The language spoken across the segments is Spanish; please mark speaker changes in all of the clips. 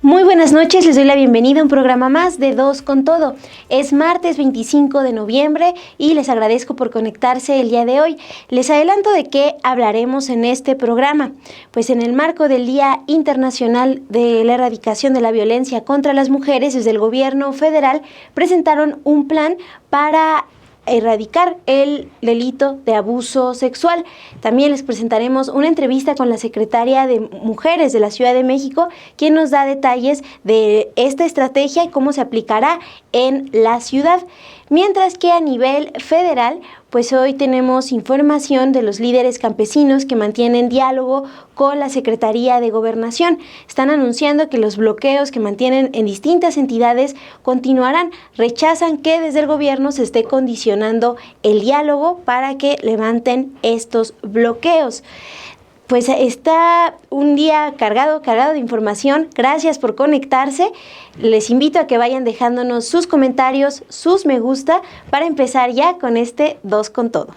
Speaker 1: Muy buenas noches, les doy la bienvenida a un programa más de Dos con Todo. Es martes 25 de noviembre y les agradezco por conectarse el día de hoy. Les adelanto de qué hablaremos en este programa. Pues en el marco del Día Internacional de la Erradicación de la Violencia contra las Mujeres, desde el gobierno federal presentaron un plan para erradicar el delito de abuso sexual. También les presentaremos una entrevista con la secretaria de Mujeres de la Ciudad de México, quien nos da detalles de esta estrategia y cómo se aplicará en la ciudad. Mientras que a nivel federal, pues hoy tenemos información de los líderes campesinos que mantienen diálogo con la Secretaría de Gobernación. Están anunciando que los bloqueos que mantienen en distintas entidades continuarán. Rechazan que desde el gobierno se esté condicionando el diálogo para que levanten estos bloqueos. Pues está un día cargado de información. Gracias por conectarse. Les invito a que vayan dejándonos sus comentarios, sus me gusta, para empezar ya con este Dos con Todo.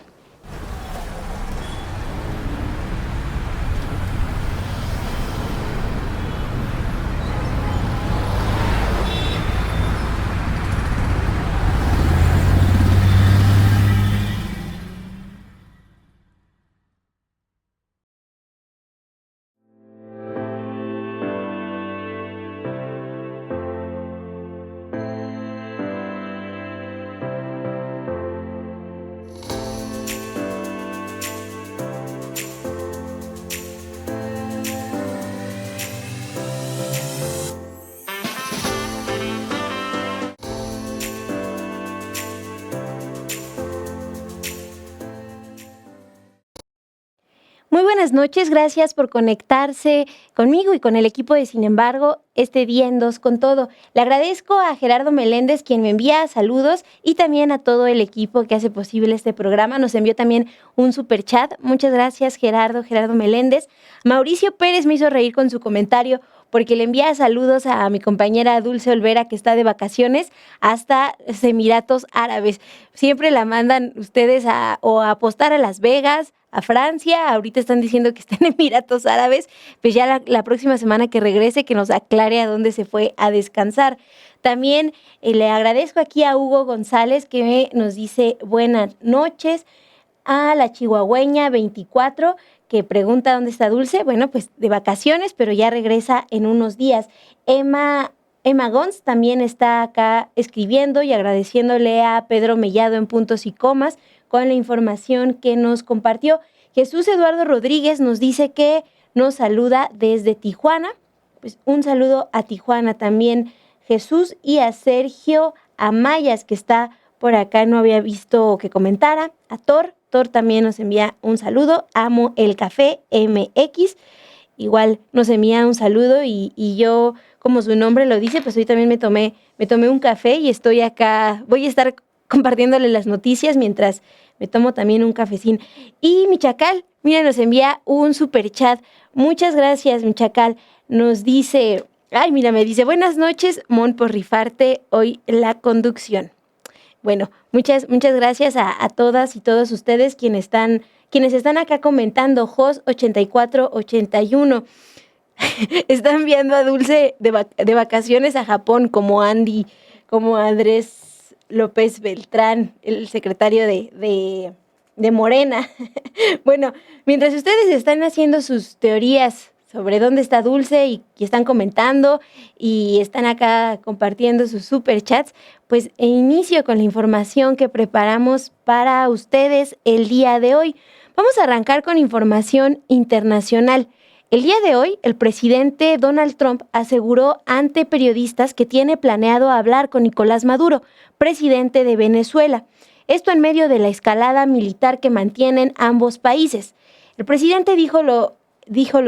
Speaker 1: Muy buenas noches, gracias por conectarse conmigo y con el equipo de Sin embargo, este día en Dos con Todo. Le agradezco a Gerardo Meléndez, quien me envía saludos, y también a todo el equipo que hace posible este programa. Nos envió también un superchat. Muchas gracias, Gerardo Meléndez. Mauricio Pérez me hizo reír con su comentario porque le envía saludos a mi compañera Dulce Olvera, que está de vacaciones hasta los Emiratos Árabes. Siempre la mandan ustedes a apostar a Las Vegas, a Francia. Ahorita están diciendo que está en Emiratos Árabes. Pues ya la próxima semana que regrese, que nos aclare a dónde se fue a descansar. También le agradezco aquí a Hugo González, que nos dice buenas noches. A la chihuahueña 24, que pregunta dónde está Dulce. Bueno, pues de vacaciones, pero ya regresa en unos días. Emma Gons también está acá escribiendo y agradeciéndole a Pedro Mellado en Puntos y Comas con la información que nos compartió. Jesús Eduardo Rodríguez nos dice que nos saluda desde Tijuana. Pues un saludo a Tijuana también, Jesús, y a Sergio Amayas, que está por acá, no había visto que comentara. A Thor también nos envía un saludo. Amo el café MX, igual nos envía un saludo y yo, como su nombre lo dice, pues hoy también me tomé un café y estoy acá. Voy a estar compartiéndole las noticias mientras me tomo también un cafecín. Y mi chacal, mira, nos envía un superchat. Muchas gracias, mi chacal. Nos dice, me dice, buenas noches, Mon, por rifarte hoy la conducción. Bueno, muchas gracias a todas y todos ustedes quienes están acá comentando. Jos8481 está enviando a Dulce de vacaciones a Japón, como Andy, como Andrés López Beltrán, el secretario de Morena. Bueno, mientras ustedes están haciendo sus teorías sobre dónde está Dulce y están comentando y están acá compartiendo sus superchats, pues inicio con la información que preparamos para ustedes el día de hoy. Vamos a arrancar con información internacional. El día de hoy, el presidente Donald Trump aseguró ante periodistas que tiene planeado hablar con Nicolás Maduro, presidente de Venezuela. Esto en medio de la escalada militar que mantienen ambos países. El presidente dijo lo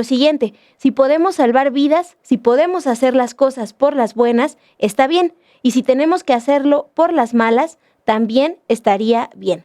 Speaker 1: siguiente: si podemos salvar vidas, si podemos hacer las cosas por las buenas, está bien. Y si tenemos que hacerlo por las malas, también estaría bien.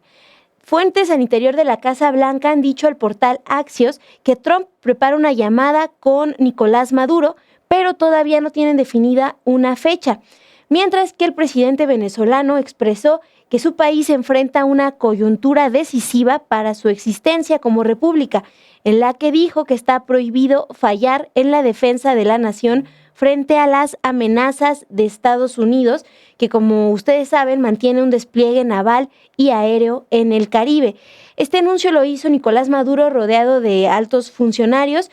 Speaker 1: Fuentes al interior de la Casa Blanca han dicho al portal Axios que Trump prepara una llamada con Nicolás Maduro, pero todavía no tienen definida una fecha. Mientras que el presidente venezolano expresó que su país enfrenta una coyuntura decisiva para su existencia como república, en la que dijo que está prohibido fallar en la defensa de la nación frente a las amenazas de Estados Unidos, que como ustedes saben mantiene un despliegue naval y aéreo en el Caribe. Este anuncio lo hizo Nicolás Maduro rodeado de altos funcionarios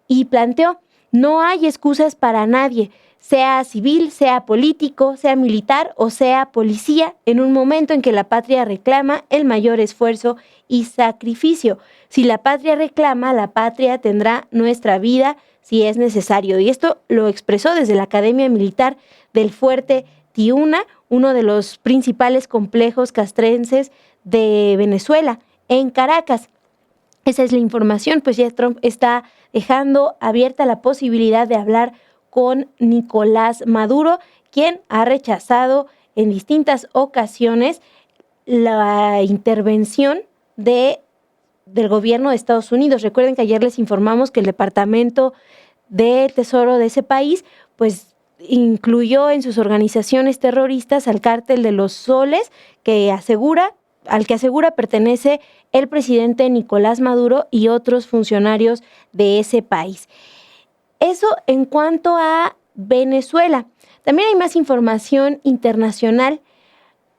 Speaker 1: y planteó: no hay excusas para nadie, sea civil, sea político, sea militar o sea policía, en un momento en que la patria reclama el mayor esfuerzo y sacrificio. Si la patria reclama, la patria tendrá nuestra vida si es necesario. Y esto lo expresó desde la Academia Militar del Fuerte Tiuna, uno de los principales complejos castrenses de Venezuela, en Caracas. Esa es la información, pues ya Trump está dejando abierta la posibilidad de hablar con Nicolás Maduro, quien ha rechazado en distintas ocasiones la intervención del gobierno de Estados Unidos. Recuerden que ayer les informamos que el Departamento del Tesoro de ese país, pues incluyó en sus organizaciones terroristas al Cártel de los Soles, al que asegura pertenece el presidente Nicolás Maduro y otros funcionarios de ese país. Eso en cuanto a Venezuela. También hay más información internacional.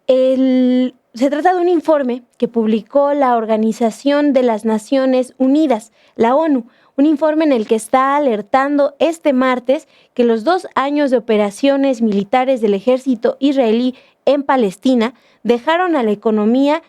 Speaker 1: Se trata de un informe que publicó la Organización de las Naciones Unidas, la ONU, un informe en el que está alertando este martes que los 2 años de operaciones militares del ejército israelí en Palestina dejaron a la economía,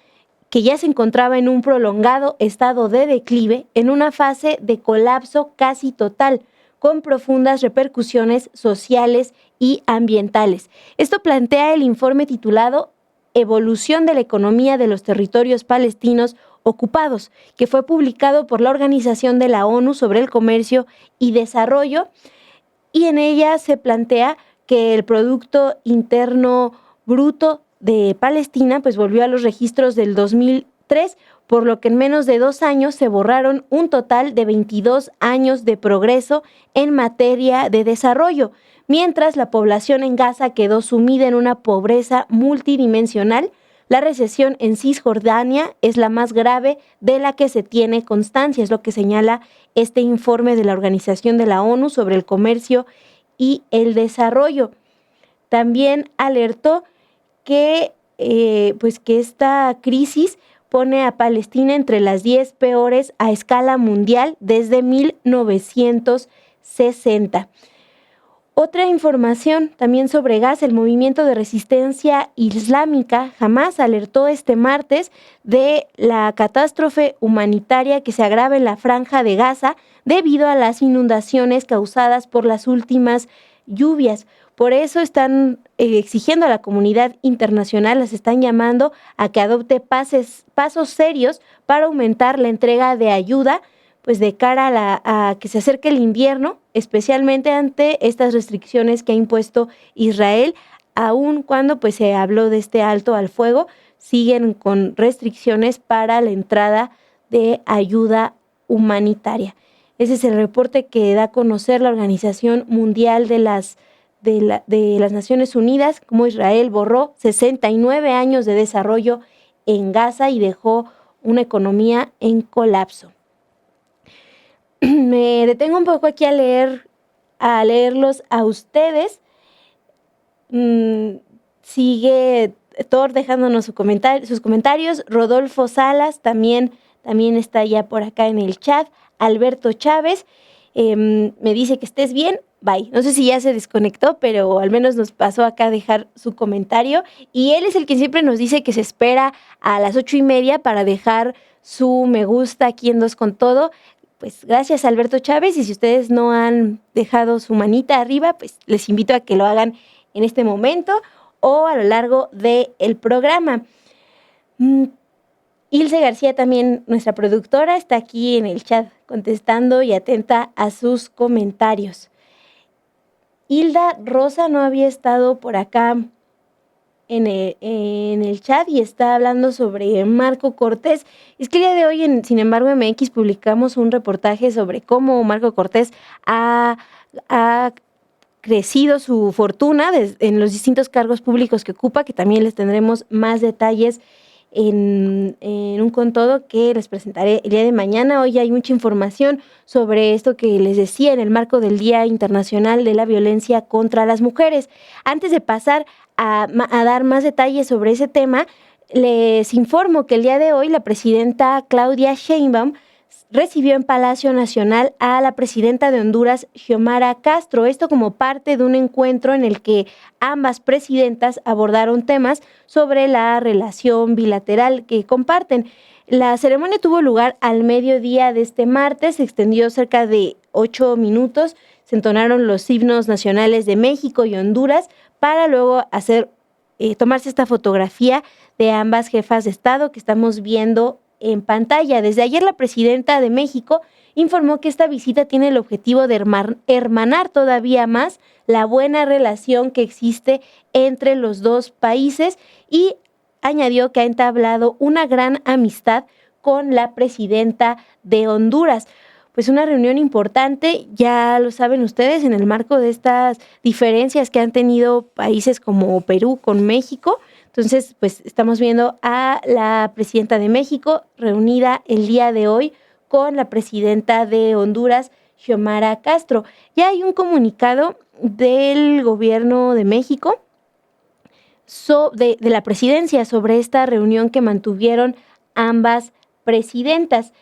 Speaker 1: que ya se encontraba en un prolongado estado de declive, en una fase de colapso casi total, con profundas repercusiones sociales y ambientales. Esto plantea el informe titulado Evolución de la economía de los territorios palestinos ocupados, que fue publicado por la Organización de la ONU sobre el Comercio y Desarrollo, y en ella se plantea que el Producto Interno Bruto de Palestina pues volvió a los registros del 2003, por lo que en menos de 2 años se borraron un total de 22 años de progreso en materia de desarrollo, mientras la población en Gaza quedó sumida en una pobreza multidimensional. La recesión en Cisjordania es la más grave de la que se tiene constancia, es lo que señala este informe de la Organización de la ONU sobre el Comercio y el Desarrollo. También alertó que esta crisis pone a Palestina entre las 10 peores a escala mundial desde 1960. Otra información también sobre Gaza: el movimiento de resistencia islámica Hamás alertó este martes de la catástrofe humanitaria que se agrava en la franja de Gaza debido a las inundaciones causadas por las últimas lluvias. Por eso están exigiendo a la comunidad internacional, las están llamando a que adopte pasos serios para aumentar la entrega de ayuda, pues de cara a que se acerque el invierno, especialmente ante estas restricciones que ha impuesto Israel. Aun cuando pues se habló de este alto al fuego, siguen con restricciones para la entrada de ayuda humanitaria. Ese es el reporte que da a conocer la Organización Mundial de las Naciones Unidas, como Israel borró 69 años de desarrollo en Gaza y dejó una economía en colapso. Me detengo un poco aquí a leerlos a ustedes. Sigue Thor dejándonos sus comentarios. Rodolfo Salas también está ya por acá en el chat. Alberto Chávez me dice que estés bien. Bye. No sé si ya se desconectó, pero al menos nos pasó acá a dejar su comentario. Y él es el que siempre nos dice que se espera a las 8:30 para dejar su me gusta aquí en Dos con Todo. Pues gracias, Alberto Chávez, y si ustedes no han dejado su manita arriba, pues les invito a que lo hagan en este momento o a lo largo del programa. Ilse García, también nuestra productora, está aquí en el chat contestando y atenta a sus comentarios. Hilda Rosa no había estado por acá en el chat y está hablando sobre Marco Cortés. Es que el día de hoy en Sin embargo MX publicamos un reportaje sobre cómo Marco Cortés ha crecido su fortuna en los distintos cargos públicos que ocupa, que también les tendremos más detalles en un con todo que les presentaré el día de mañana. Hoy hay mucha información sobre esto que les decía en el marco del Día Internacional de la Violencia contra las Mujeres. Antes de pasar a dar más detalles sobre ese tema, les informo que el día de hoy la presidenta Claudia Sheinbaum recibió en Palacio Nacional a la presidenta de Honduras, Xiomara Castro. Esto como parte de un encuentro en el que ambas presidentas abordaron temas sobre la relación bilateral que comparten. La ceremonia tuvo lugar al mediodía de este martes, se extendió cerca de 8 minutos, se entonaron los himnos nacionales de México y Honduras para luego tomarse esta fotografía de ambas jefas de Estado que estamos viendo en pantalla. Desde ayer la presidenta de México informó que esta visita tiene el objetivo de hermanar todavía más la buena relación que existe entre los dos países y añadió que ha entablado una gran amistad con la presidenta de Honduras. Pues una reunión importante, ya lo saben ustedes, en el marco de estas diferencias que han tenido países como Perú con México. Entonces, pues estamos viendo a la presidenta de México reunida el día de hoy con la presidenta de Honduras, Xiomara Castro. Ya hay un comunicado del gobierno de México, de la presidencia, sobre esta reunión que mantuvieron ambas presidentas.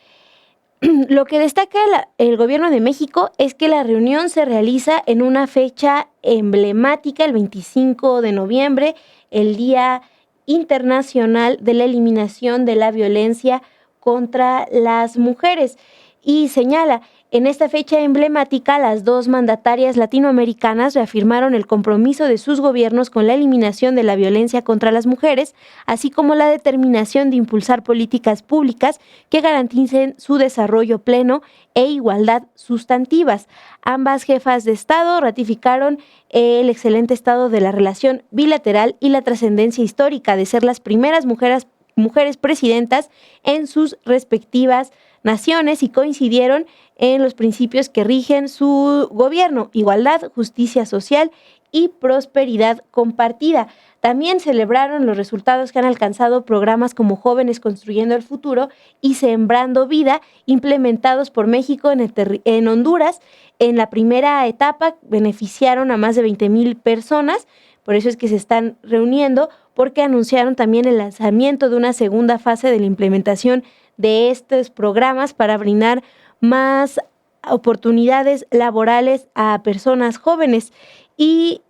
Speaker 1: Lo que destaca el gobierno de México es que la reunión se realiza en una fecha emblemática, el 25 de noviembre, el Día Internacional de la Eliminación de la Violencia contra las Mujeres. Y señala, en esta fecha emblemática, las dos mandatarias latinoamericanas reafirmaron el compromiso de sus gobiernos con la eliminación de la violencia contra las mujeres, así como la determinación de impulsar políticas públicas que garanticen su desarrollo pleno e igualdad sustantivas. Ambas jefas de Estado ratificaron el excelente estado de la relación bilateral y la trascendencia histórica de ser las primeras mujeres presidentas en sus respectivas naciones y coincidieron en los principios que rigen su gobierno: igualdad, justicia social y prosperidad compartida. También celebraron los resultados que han alcanzado programas como Jóvenes Construyendo el Futuro y Sembrando Vida, implementados por México en Honduras. En la primera etapa beneficiaron a más de 20,000 personas, por eso es que se están reuniendo, porque anunciaron también el lanzamiento de una segunda fase de la implementación de estos programas para brindar más oportunidades laborales a personas jóvenes y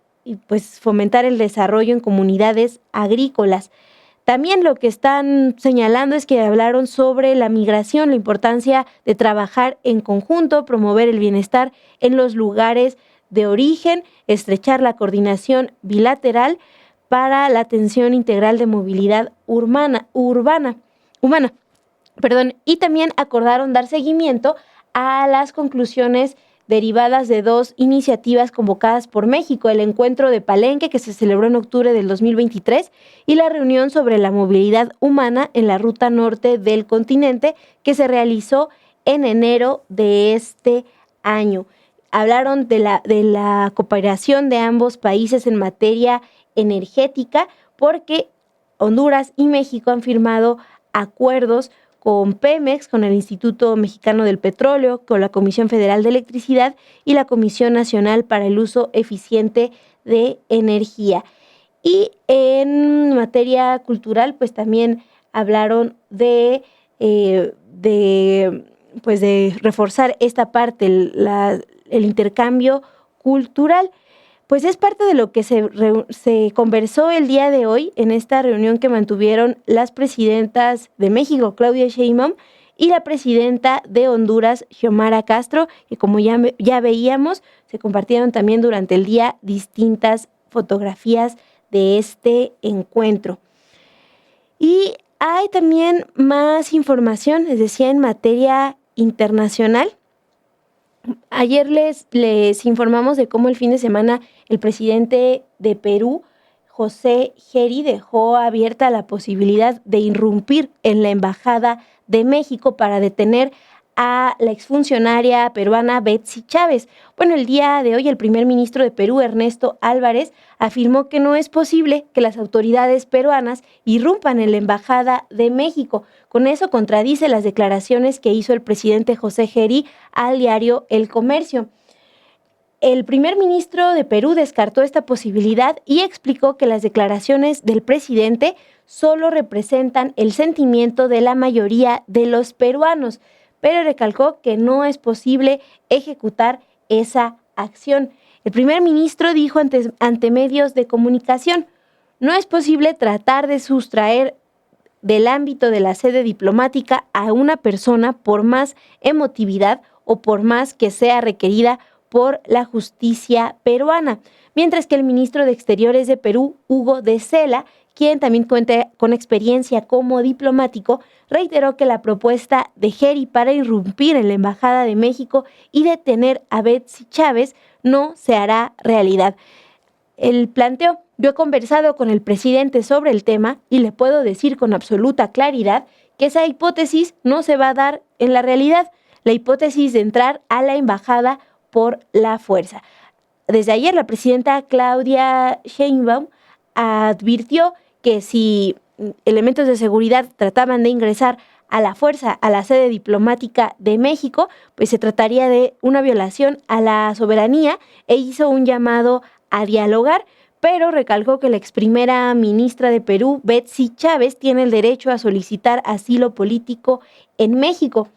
Speaker 1: pues fomentar el desarrollo en comunidades agrícolas. También lo que están señalando es que hablaron sobre la migración, la importancia de trabajar en conjunto, promover el bienestar en los lugares de origen, estrechar la coordinación bilateral para la atención integral de movilidad humana. Y también acordaron dar seguimiento a las conclusiones derivadas de dos iniciativas convocadas por México: el encuentro de Palenque, que se celebró en octubre del 2023, y la reunión sobre la movilidad humana en la ruta norte del continente, que se realizó en enero de este año. Hablaron de la cooperación de ambos países en materia energética, porque Honduras y México han firmado acuerdos con Pemex, con el Instituto Mexicano del Petróleo, con la Comisión Federal de Electricidad y la Comisión Nacional para el Uso Eficiente de Energía. Y en materia cultural, pues también hablaron de reforzar esta parte, el intercambio cultural. Pues es parte de lo que se conversó el día de hoy en esta reunión que mantuvieron las presidentas de México, Claudia Sheinbaum, y la presidenta de Honduras, Xiomara Castro, que como ya veíamos, se compartieron también durante el día distintas fotografías de este encuentro. Y hay también más información, les decía, en materia internacional. Ayer les informamos de cómo el fin de semana el presidente de Perú, José Geri, dejó abierta la posibilidad de irrumpir en la Embajada de México para detener a la exfuncionaria peruana Betsy Chávez. Bueno, el día de hoy el primer ministro de Perú, Ernesto Álvarez, afirmó que no es posible que las autoridades peruanas irrumpan en la Embajada de México. Con eso contradice las declaraciones que hizo el presidente José Geri al diario El Comercio. El primer ministro de Perú descartó esta posibilidad y explicó que las declaraciones del presidente solo representan el sentimiento de la mayoría de los peruanos, pero recalcó que no es posible ejecutar esa acción. El primer ministro dijo ante medios de comunicación: no es posible tratar de sustraer del ámbito de la sede diplomática a una persona por más emotividad o por más que sea requerida por la justicia peruana. Mientras que el ministro de Exteriores de Perú, Hugo de Sela, quien también cuenta con experiencia como diplomático, reiteró que la propuesta de Geri para irrumpir en la Embajada de México y detener a Betsy Chávez no se hará realidad. Él planteó: yo he conversado con el presidente sobre el tema y le puedo decir con absoluta claridad que esa hipótesis no se va a dar en la realidad, la hipótesis de entrar a la embajada por la fuerza. Desde ayer la presidenta Claudia Sheinbaum advirtió que si elementos de seguridad trataban de ingresar a la fuerza a la sede diplomática de México, pues se trataría de una violación a la soberanía, e hizo un llamado a dialogar, pero recalcó que la ex primera ministra de Perú, Betsy Chávez, tiene el derecho a solicitar asilo político en México.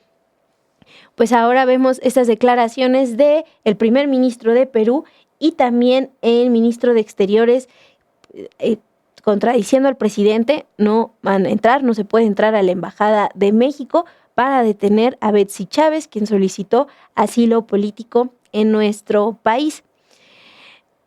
Speaker 1: Pues ahora vemos estas declaraciones del primer ministro de Perú y también el ministro de Exteriores contradiciendo al presidente: no van a entrar, no se puede entrar a la Embajada de México para detener a Betsy Chávez, quien solicitó asilo político en nuestro país.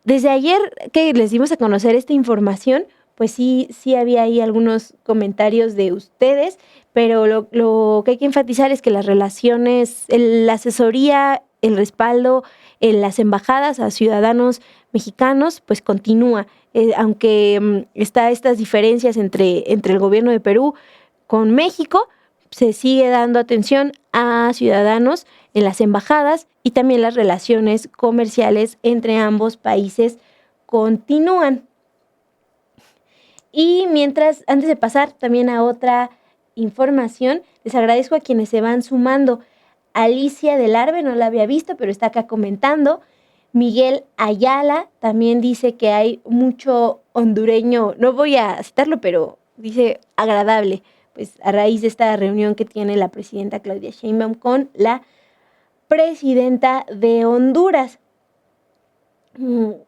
Speaker 1: Desde ayer que les dimos a conocer esta información, pues sí había ahí algunos comentarios de ustedes, pero lo que hay que enfatizar es que las relaciones, la asesoría, el respaldo en las embajadas a ciudadanos mexicanos, pues continúa, aunque está estas diferencias entre el gobierno de Perú con México, se sigue dando atención a ciudadanos en las embajadas y también las relaciones comerciales entre ambos países continúan. Y mientras, antes de pasar también a otra información, les agradezco a quienes se van sumando. Alicia del Arbe, no la había visto, pero está acá comentando. Miguel Ayala también dice que hay mucho hondureño, no voy a citarlo, pero dice agradable, pues a raíz de esta reunión que tiene la presidenta Claudia Sheinbaum con la presidenta de Honduras.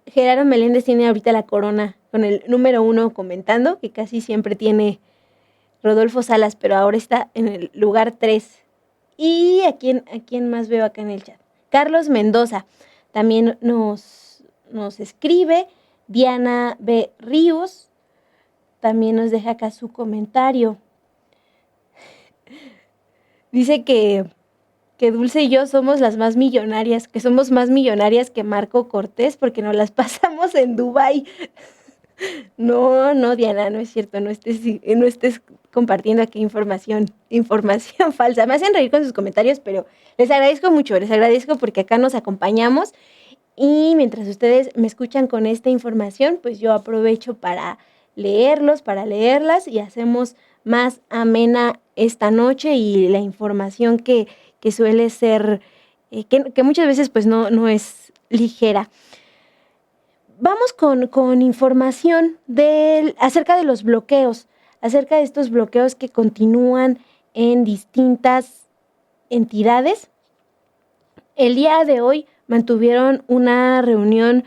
Speaker 1: Gerardo Meléndez tiene ahorita la corona con el número 1 comentando, que casi siempre tiene Rodolfo Salas, pero ahora está en el lugar 3. ¿Y a quién más veo acá en el chat? Carlos Mendoza también nos escribe. Diana B. Ríos también nos deja acá su comentario. Dice que Dulce y yo somos las más millonarias, que somos más millonarias que Marco Cortés porque nos las pasamos en Dubái. No, Diana, no es cierto, no estés compartiendo aquí información falsa. Me hacen reír con sus comentarios, pero les agradezco mucho, les agradezco porque acá nos acompañamos y mientras ustedes me escuchan con esta información, pues yo aprovecho para leerlos, para leerlas y hacemos más amena esta noche y la información que suele ser, que muchas veces pues no es ligera. Vamos con información acerca de los bloqueos, acerca de estos bloqueos que continúan en distintas entidades. El día de hoy mantuvieron una reunión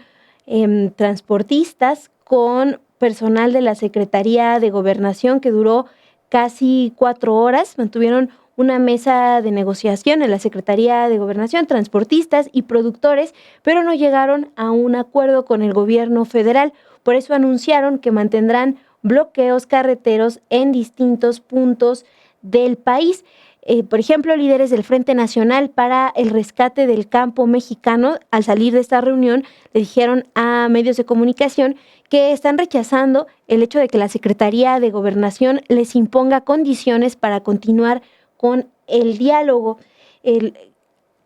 Speaker 1: transportistas con personal de la Secretaría de Gobernación que duró casi 4 horas. Mantuvieron una mesa de negociación en la Secretaría de Gobernación, transportistas y productores, pero no llegaron a un acuerdo con el gobierno federal. Por eso anunciaron que mantendrán bloqueos carreteros en distintos puntos del país. Por ejemplo, líderes del Frente Nacional para el Rescate del Campo Mexicano, al salir de esta reunión, le dijeron a medios de comunicación que están rechazando el hecho de que la Secretaría de Gobernación les imponga condiciones para continuar con el diálogo.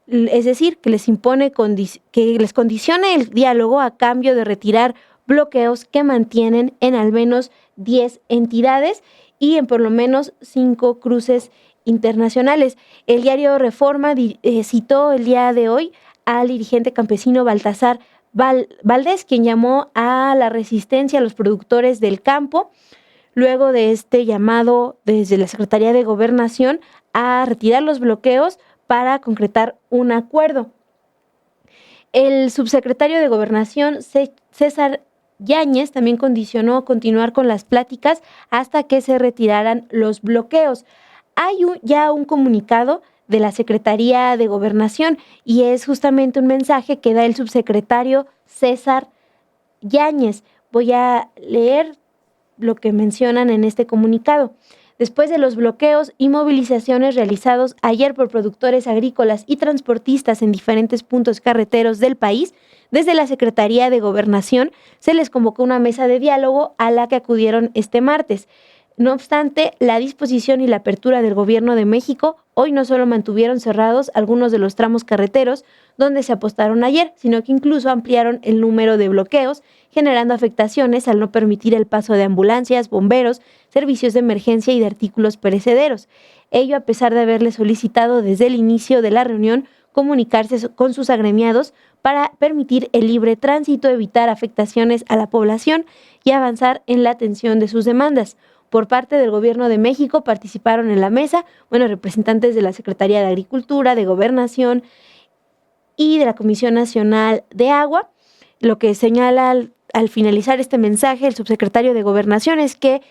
Speaker 1: es decir, que les impone que les condicione el diálogo a cambio de retirar bloqueos que mantienen en al menos 10 entidades y en por lo menos 5 cruces internacionales. El diario Reforma citó el día de hoy al dirigente campesino Baltasar Valdés, quien llamó a la resistencia a los productores del campo, luego de este llamado desde la Secretaría de Gobernación a retirar los bloqueos para concretar un acuerdo. El subsecretario de Gobernación, César Yáñez, también condicionó continuar con las pláticas hasta que se retiraran los bloqueos. Hay ya un comunicado de la Secretaría de Gobernación y es justamente un mensaje que da el subsecretario César Yáñez. Voy a leer lo que mencionan en este comunicado. Después de los bloqueos y movilizaciones realizados ayer por productores agrícolas y transportistas en diferentes puntos carreteros del país, desde la Secretaría de Gobernación se les convocó una mesa de diálogo a la que acudieron este martes. No obstante, la disposición y la apertura del Gobierno de México hoy no solo mantuvieron cerrados algunos de los tramos carreteros donde se apostaron ayer, sino que incluso ampliaron el número de bloqueos, generando afectaciones al no permitir el paso de ambulancias, bomberos, servicios de emergencia y de artículos perecederos. Ello a pesar de haberle solicitado desde el inicio de la reunión comunicarse con sus agremiados para permitir el libre tránsito, evitar afectaciones a la población y avanzar en la atención de sus demandas. Por parte del Gobierno de México participaron en la mesa, representantes de la Secretaría de Agricultura, de Gobernación y de la Comisión Nacional de Agua. Lo que señala al finalizar este mensaje el subsecretario de Gobernación es que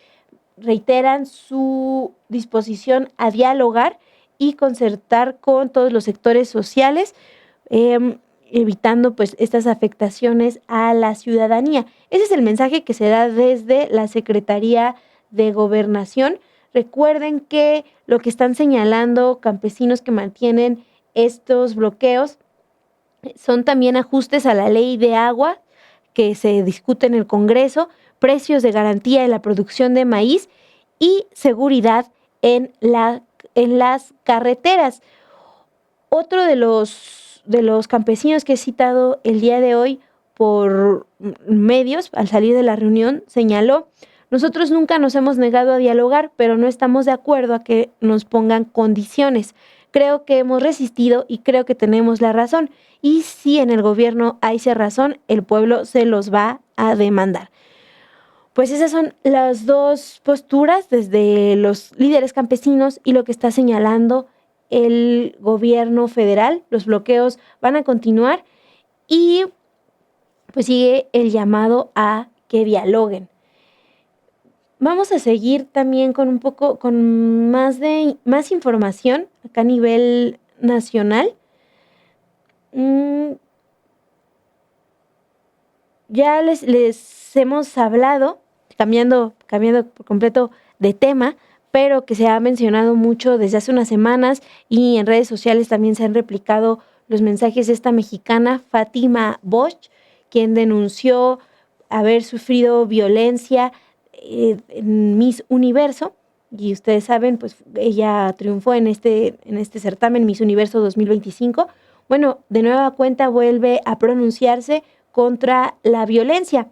Speaker 1: reiteran su disposición a dialogar y concertar con todos los sectores sociales, evitando pues estas afectaciones a la ciudadanía. Ese es el mensaje que se da desde la Secretaría de Gobernación. Recuerden que lo que están señalando campesinos que mantienen estos bloqueos son también ajustes a la ley de agua que se discute en el Congreso, precios de garantía en la producción de maíz y seguridad en las carreteras. Otro de los campesinos que he citado el día de hoy por medios al salir de la reunión señaló: nosotros nunca nos hemos negado a dialogar, pero no estamos de acuerdo a que nos pongan condiciones. Creo que hemos resistido y creo que tenemos la razón. Y si en el gobierno hay razón, el pueblo se los va a demandar. Pues esas son las dos posturas desde los líderes campesinos y lo que está señalando el gobierno federal. Los bloqueos van a continuar y pues sigue el llamado a que dialoguen. Vamos a seguir también con más información acá a nivel nacional. Ya les hemos hablado, cambiando por completo de tema, pero que se ha mencionado mucho desde hace unas semanas y en redes sociales también se han replicado los mensajes de esta mexicana, Fátima Bosch, quien denunció haber sufrido violencia en Miss Universo, y ustedes saben, pues ella triunfó en este certamen Miss Universo 2025. Bueno, de nueva cuenta vuelve a pronunciarse contra la violencia.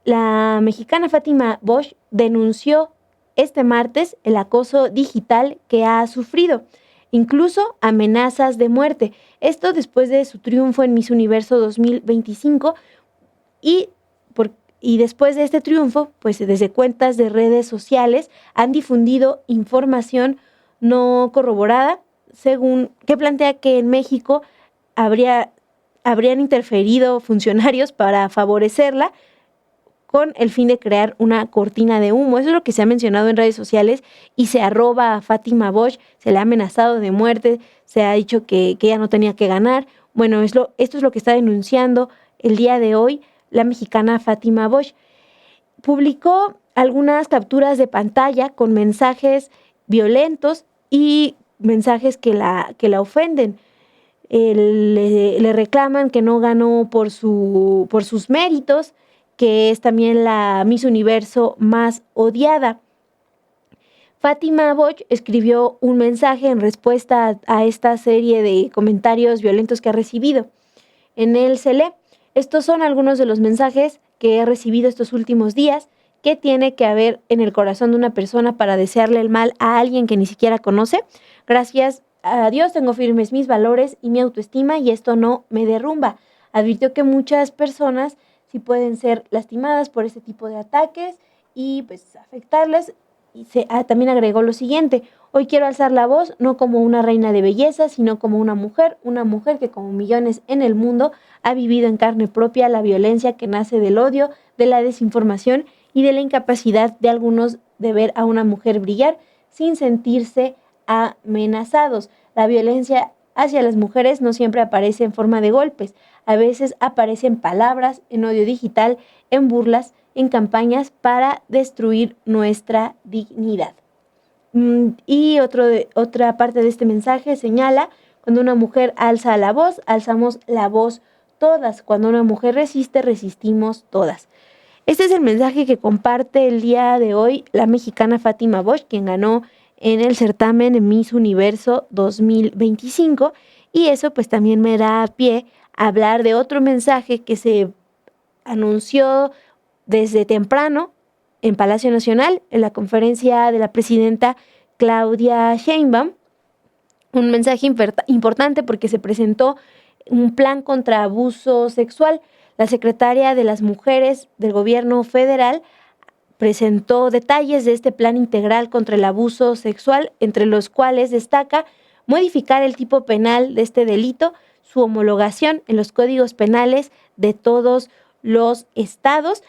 Speaker 1: La mexicana Fátima Bosch denunció este martes el acoso digital que ha sufrido, incluso amenazas de muerte. Esto después de su triunfo en Miss Universo 2025 y después de este triunfo, pues desde cuentas de redes sociales han difundido información no corroborada, según que plantea que en México habrían interferido funcionarios para favorecerla con el fin de crear una cortina de humo. Eso es lo que se ha mencionado en redes sociales y se arroba a Fátima Bosch, se le ha amenazado de muerte, se ha dicho que ella no tenía que ganar. Bueno, esto es lo que está denunciando el día de hoy la mexicana Fátima Bosch. Publicó algunas capturas de pantalla con mensajes violentos y mensajes que la ofenden. Le reclaman que no ganó por sus méritos, que es también la Miss Universo más odiada. Fátima Bosch escribió un mensaje en respuesta a esta serie de comentarios violentos que ha recibido. En él se lee: estos son algunos de los mensajes que he recibido estos últimos días. ¿Qué tiene que haber en el corazón de una persona para desearle el mal a alguien que ni siquiera conoce? Gracias a Dios tengo firmes mis valores y mi autoestima y esto no me derrumba. Advirtió que muchas personas sí pueden ser lastimadas por este tipo de ataques y pues afectarles. Y también agregó lo siguiente: hoy quiero alzar la voz no como una reina de belleza, sino como una mujer que como millones en el mundo ha vivido en carne propia la violencia que nace del odio, de la desinformación y de la incapacidad de algunos de ver a una mujer brillar sin sentirse amenazados. La violencia hacia las mujeres no siempre aparece en forma de golpes, a veces aparece en palabras, en odio digital, en burlas, en campañas para destruir nuestra dignidad. Y otra parte de este mensaje señala: cuando una mujer alza la voz, alzamos la voz todas. Cuando una mujer resiste, resistimos todas. Este es el mensaje que comparte el día de hoy la mexicana Fátima Bosch, quien ganó en el certamen Miss Universo 2025, y eso pues también me da pie a hablar de otro mensaje que se anunció desde temprano en Palacio Nacional, en la conferencia de la presidenta Claudia Sheinbaum. Un mensaje importante porque se presentó un plan contra abuso sexual. La secretaria de las Mujeres del Gobierno Federal presentó detalles de este plan integral contra el abuso sexual, entre los cuales destaca modificar el tipo penal de este delito, su homologación en los códigos penales de todos los estados.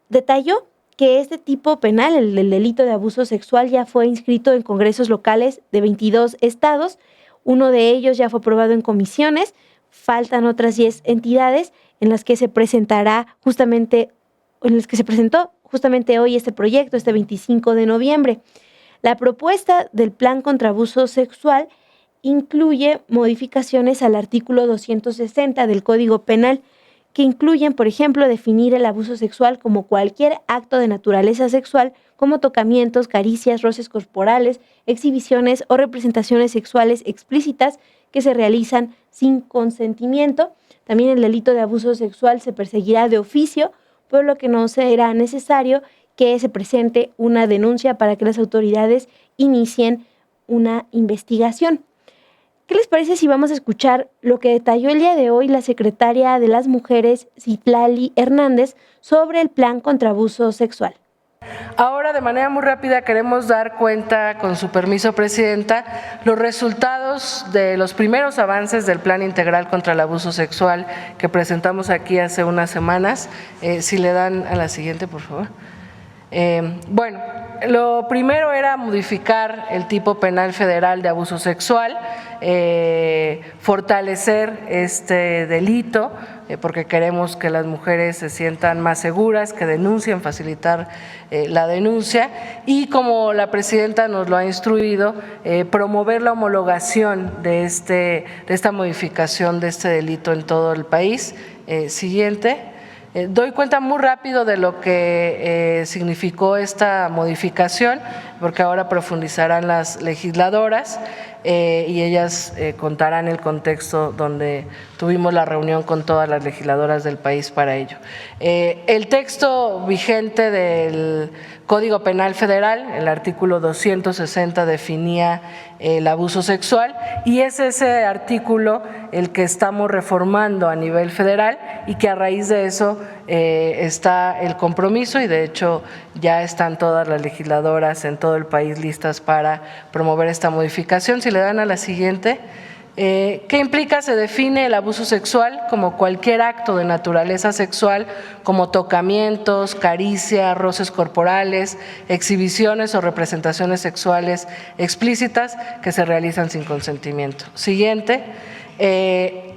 Speaker 1: Detalló que este tipo penal, el del delito de abuso sexual, ya fue inscrito en congresos locales de 22 estados. Uno de ellos ya fue aprobado en comisiones. Faltan otras 10 entidades en las que se presentó justamente hoy este proyecto, este 25 de noviembre. La propuesta del plan contra abuso sexual incluye modificaciones al artículo 260 del Código Penal, que incluyen, por ejemplo, definir el abuso sexual como cualquier acto de naturaleza sexual, como tocamientos, caricias, roces corporales, exhibiciones o representaciones sexuales explícitas que se realizan sin consentimiento. También el delito de abuso sexual se perseguirá de oficio, por lo que no será necesario que se presente una denuncia para que las autoridades inicien una investigación. ¿Qué les parece si vamos a escuchar lo que detalló el día de hoy la secretaria de las Mujeres, Citlali Hernández, sobre el plan contra abuso sexual?
Speaker 2: Ahora, de manera muy rápida, queremos dar cuenta, con su permiso, Presidenta, los resultados de los primeros avances del Plan Integral contra el Abuso Sexual que presentamos aquí hace unas semanas. Si le dan a la siguiente, por favor. Bueno, lo primero era modificar el tipo penal federal de abuso sexual, fortalecer este delito, porque queremos que las mujeres se sientan más seguras, que denuncien, facilitar la denuncia, y como la presidenta nos lo ha instruido, promover la homologación de esta modificación de este delito en todo el país. Siguiente. Doy cuenta muy rápido de lo que significó esta modificación, porque ahora profundizarán las legisladoras y ellas contarán el contexto donde tuvimos la reunión con todas las legisladoras del país para ello. El texto vigente del Código Penal Federal, el artículo 260, definía el abuso sexual, y es ese artículo el que estamos reformando a nivel federal, y que a raíz de eso está el compromiso, y de hecho ya están todas las legisladoras en todo el país listas para promover esta modificación. Si le dan a la siguiente. ¿Qué implica? Se define el abuso sexual como cualquier acto de naturaleza sexual, como tocamientos, caricias, roces corporales, exhibiciones o representaciones sexuales explícitas que se realizan sin consentimiento. Siguiente.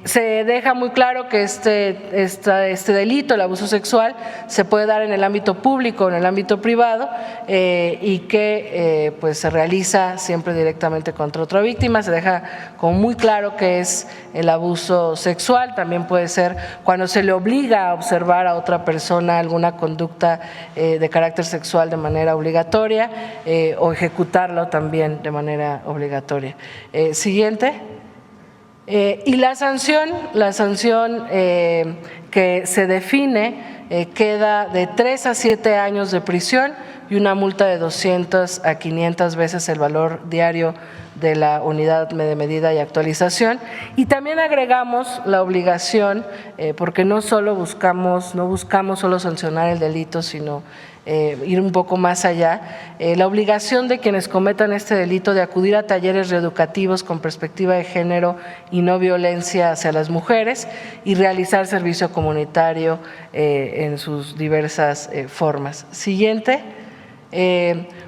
Speaker 2: Se deja muy claro que este delito, el abuso sexual, se puede dar en el ámbito público o en el ámbito privado y que pues se realiza siempre directamente contra otra víctima. Se deja como muy claro que es el abuso sexual. También puede ser cuando se le obliga a observar a otra persona alguna conducta de carácter sexual de manera obligatoria o ejecutarlo también de manera obligatoria. Siguiente. Y la sanción que se define queda de 3 a 7 años de prisión y una multa de 200 a 500 veces el valor diario de la unidad de medida y actualización. Y también agregamos la obligación, porque no buscamos solo sancionar el delito, sino ir un poco más allá, la obligación de quienes cometan este delito de acudir a talleres reeducativos con perspectiva de género y no violencia hacia las mujeres y realizar servicio comunitario en sus diversas formas. Siguiente.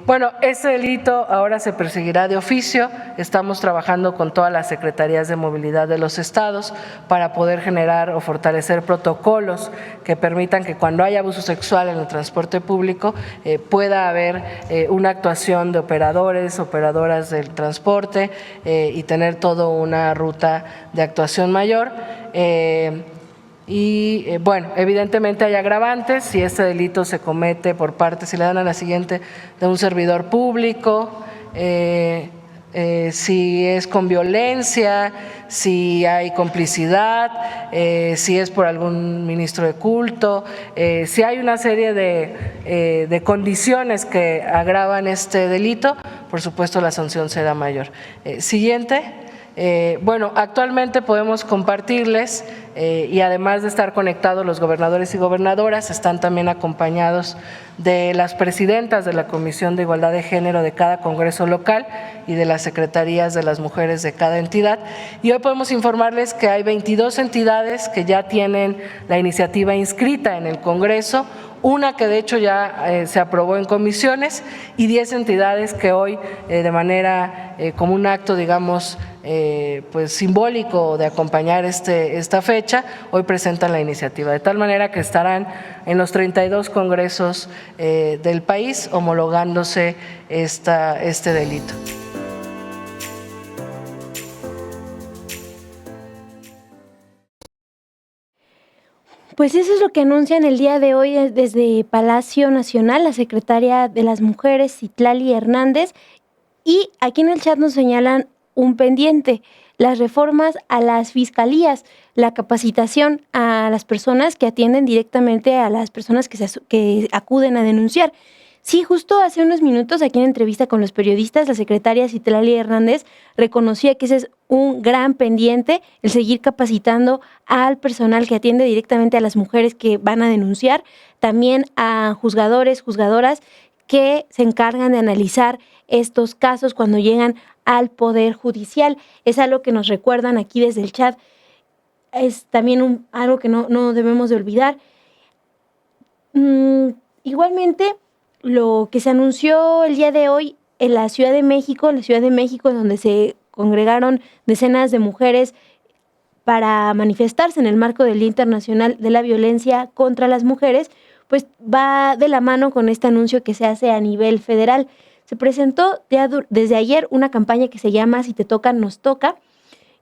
Speaker 2: Bueno, este delito ahora se perseguirá de oficio. Estamos trabajando con todas las secretarías de movilidad de los estados para poder generar o fortalecer protocolos que permitan que cuando haya abuso sexual en el transporte público pueda haber una actuación de operadoras del transporte y tener toda una ruta de actuación mayor. Y bueno, evidentemente hay agravantes si este delito se comete por parte, si le dan a la siguiente, de un servidor público, si es con violencia, si hay complicidad, si es por algún ministro de culto, si hay una serie de condiciones que agravan este delito, por supuesto la sanción será mayor. Siguiente. Bueno, actualmente podemos compartirles y además de estar conectados los gobernadores y gobernadoras, están también acompañados de las presidentas de la Comisión de Igualdad de Género de cada congreso local y de las secretarías de las mujeres de cada entidad. Y hoy podemos informarles que hay 22 entidades que ya tienen la iniciativa inscrita en el Congreso, una que de hecho ya se aprobó en comisiones y 10 entidades que hoy de manera como un acto, digamos, pues simbólico de acompañar esta fecha, hoy presentan la iniciativa, de tal manera que estarán en los 32 congresos del país homologándose este delito.
Speaker 1: Pues eso es lo que anuncian el día de hoy desde Palacio Nacional la secretaria de las Mujeres, Citlali Hernández, y aquí en el chat nos señalan un pendiente, las reformas a las fiscalías, la capacitación a las personas que atienden directamente a las personas que acuden a denunciar. Sí, justo hace unos minutos, aquí en entrevista con los periodistas, la secretaria Citlali Hernández reconocía que ese es un gran pendiente, el seguir capacitando al personal que atiende directamente a las mujeres que van a denunciar, también a juzgadores, juzgadoras que se encargan de analizar estos casos cuando llegan al Poder Judicial. Es algo que nos recuerdan aquí desde el chat. Es también algo que no debemos de olvidar. Igualmente, lo que se anunció el día de hoy en la Ciudad de México, en donde se congregaron decenas de mujeres para manifestarse en el marco del Día Internacional de la Violencia contra las Mujeres, pues va de la mano con este anuncio que se hace a nivel federal. Se presentó desde ayer una campaña que se llama Si te toca, nos toca,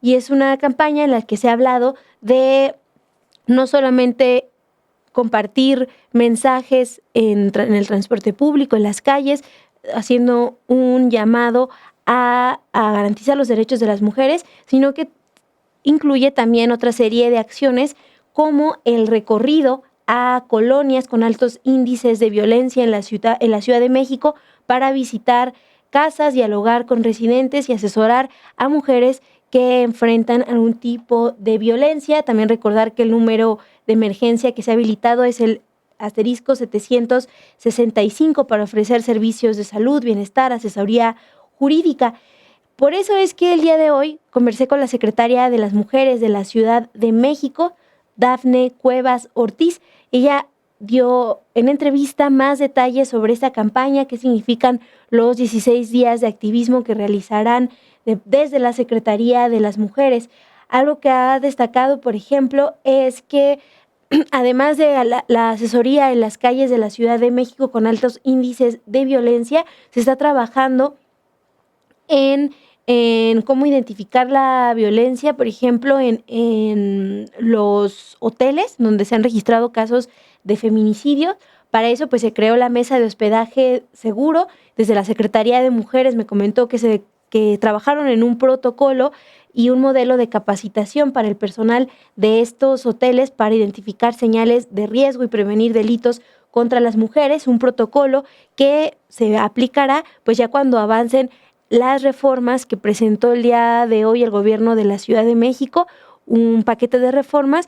Speaker 1: y es una campaña en la que se ha hablado de no solamente compartir mensajes en el transporte público, en las calles, haciendo un llamado a garantizar los derechos de las mujeres, sino que incluye también otra serie de acciones como el recorrido a colonias con altos índices de violencia en la Ciudad de México para visitar casas, dialogar con residentes y asesorar a mujeres que enfrentan algún tipo de violencia. También recordar que el número de emergencia que se ha habilitado es el *765 para ofrecer servicios de salud, bienestar, asesoría jurídica. Por eso es que el día de hoy conversé con la secretaria de las Mujeres de la Ciudad de México, Dafne Cuevas Ortiz. Ella dio en entrevista más detalles sobre esta campaña, qué significan los 16 días de activismo que realizarán desde la Secretaría de las Mujeres. Algo que ha destacado, por ejemplo, es que además de la asesoría en las calles de la Ciudad de México con altos índices de violencia, se está trabajando en cómo identificar la violencia, por ejemplo, en los hoteles donde se han registrado casos de feminicidio. Para eso, pues se creó la mesa de hospedaje seguro. Desde la Secretaría de Mujeres me comentó que trabajaron en un protocolo y un modelo de capacitación para el personal de estos hoteles para identificar señales de riesgo y prevenir delitos contra las mujeres, un protocolo que se aplicará pues ya cuando avancen las reformas que presentó el día de hoy el gobierno de la Ciudad de México, un paquete de reformas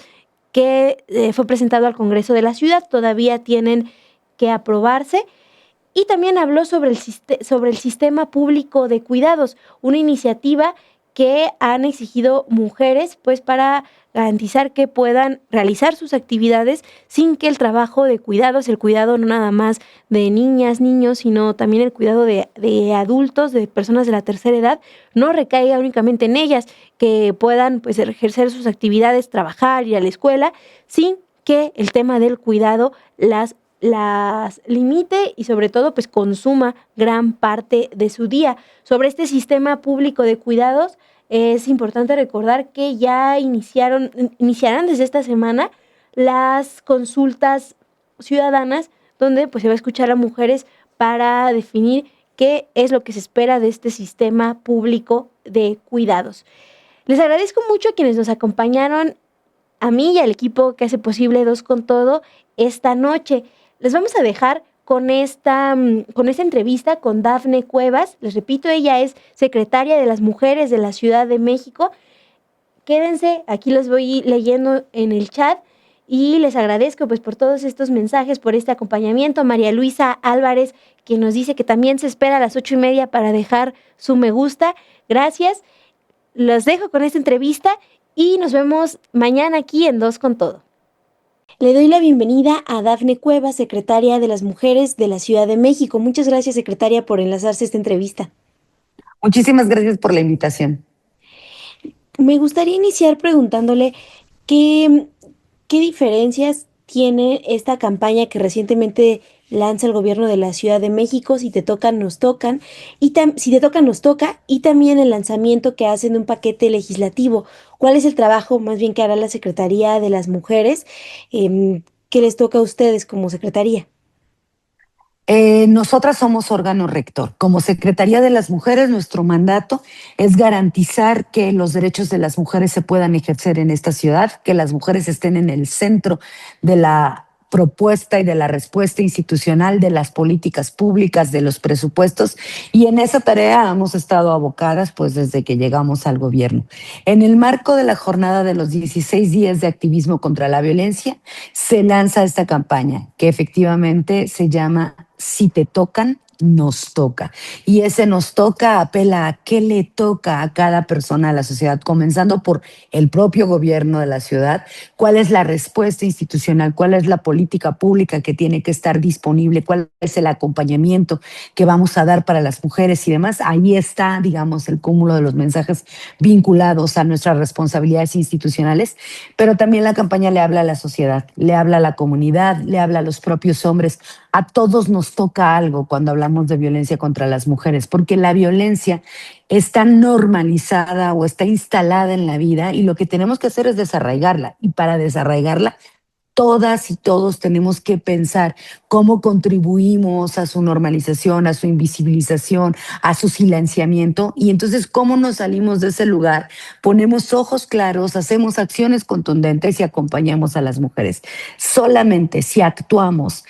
Speaker 1: que fue presentado al Congreso de la Ciudad, todavía tienen que aprobarse. Y también habló sobre el sistema público de cuidados, una iniciativa que han exigido mujeres pues para garantizar que puedan realizar sus actividades sin que el trabajo de cuidados, el cuidado no nada más de niñas, niños, sino también el cuidado de adultos, de personas de la tercera edad, no recaiga únicamente en ellas, que puedan pues ejercer sus actividades, trabajar, ir a la escuela, sin que el tema del cuidado las limite y sobre todo pues consuma gran parte de su día. Sobre este sistema público de cuidados es importante recordar que ya iniciarán desde esta semana las consultas ciudadanas donde pues se va a escuchar a mujeres para definir qué es lo que se espera de este sistema público de cuidados. Les agradezco mucho a quienes nos acompañaron, a mí y al equipo que hace posible Dos con Todo esta noche. Les vamos a dejar con esta entrevista con Dafne Cuevas. Les repito, ella es secretaria de las Mujeres de la Ciudad de México. Quédense, aquí los voy leyendo en el chat y les agradezco pues por todos estos mensajes, por este acompañamiento. María Luisa Álvarez, que nos dice que también se espera a las 8:30 para dejar su me gusta. Gracias. Los dejo con esta entrevista y nos vemos mañana aquí en Dos con Todo. Le doy la bienvenida a Dafne Cuevas, secretaria de las Mujeres de la Ciudad de México. Muchas gracias, secretaria, por enlazarse a esta entrevista.
Speaker 3: Muchísimas gracias por la invitación.
Speaker 1: Me gustaría iniciar preguntándole qué, qué diferencias tiene esta campaña que recientemente lanza el gobierno de la Ciudad de México, Si te tocan, nos tocan, si te tocan, nos toca, y también el lanzamiento que hacen de un paquete legislativo. ¿Cuál es el trabajo más bien que hará la Secretaría de las Mujeres? ¿Qué les toca a ustedes como Secretaría?
Speaker 3: Nosotras somos órgano rector. Como Secretaría de las Mujeres, nuestro mandato es garantizar que los derechos de las mujeres se puedan ejercer en esta ciudad, que las mujeres estén en el centro de la propuesta y de la respuesta institucional de las políticas públicas, de los presupuestos, y en esa tarea hemos estado abocadas pues desde que llegamos al gobierno. En el marco de la jornada de los 16 días de activismo contra la violencia, se lanza esta campaña que efectivamente se llama Si te tocan, nos toca. Y ese nos toca apela a qué le toca a cada persona de la sociedad, comenzando por el propio gobierno de la ciudad, cuál es la respuesta institucional, cuál es la política pública que tiene que estar disponible, cuál es el acompañamiento que vamos a dar para las mujeres y demás. Ahí está, digamos, el cúmulo de los mensajes vinculados a nuestras responsabilidades institucionales, pero también la campaña le habla a la sociedad, le habla a la comunidad, le habla a los propios hombres. A todos nos toca algo cuando hablamos de violencia contra las mujeres, porque la violencia está normalizada o está instalada en la vida y lo que tenemos que hacer es desarraigarla. Y para desarraigarla, todas y todos tenemos que pensar cómo contribuimos a su normalización, a su invisibilización, a su silenciamiento. Y entonces, ¿cómo nos salimos de ese lugar? Ponemos ojos claros, hacemos acciones contundentes y acompañamos a las mujeres. Solamente si actuamos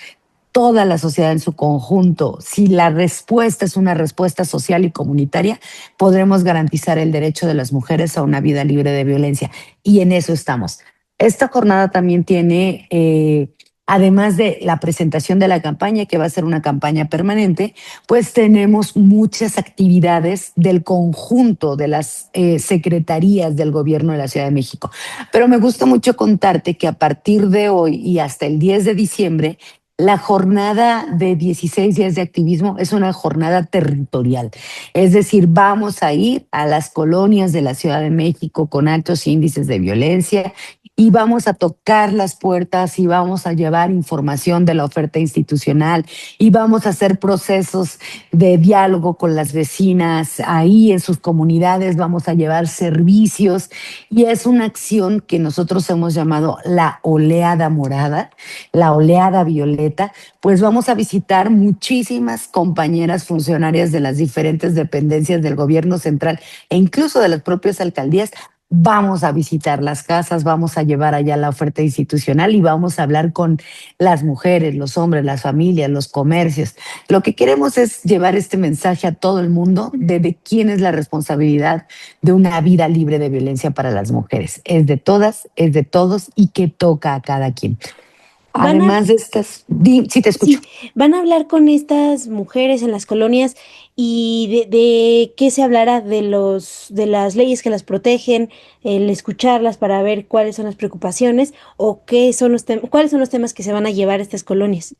Speaker 3: toda la sociedad en su conjunto, si la respuesta es una respuesta social y comunitaria, podremos garantizar el derecho de las mujeres a una vida libre de violencia. Y en eso estamos. Esta jornada también tiene, además de la presentación de la campaña, que va a ser una campaña permanente, pues tenemos muchas actividades del conjunto de las secretarías del gobierno de la Ciudad de México. Pero me gusta mucho contarte que a partir de hoy y hasta el 10 de diciembre, La jornada de 16 días de activismo es una jornada territorial. Es decir, vamos a ir a las colonias de la Ciudad de México con altos índices de violencia y vamos a tocar las puertas y vamos a llevar información de la oferta institucional y vamos a hacer procesos de diálogo con las vecinas ahí en sus comunidades, vamos a llevar servicios y es una acción que nosotros hemos llamado la oleada morada, la oleada violeta, pues vamos a visitar muchísimas compañeras funcionarias de las diferentes dependencias del gobierno central e incluso de las propias alcaldías. Vamos a visitar las casas, vamos a llevar allá la oferta institucional y vamos a hablar con las mujeres, los hombres, las familias, los comercios. Lo que queremos es llevar este mensaje a todo el mundo de quién es la responsabilidad de una vida libre de violencia para las mujeres. Es de todas, es de todos y que toca a cada quien. Además de estas, sí te escucho.
Speaker 1: Sí, van a hablar con estas mujeres en las colonias y de qué se hablará de las leyes que las protegen, el escucharlas para ver cuáles son las preocupaciones o qué son cuáles son los temas que se van a llevar a estas colonias.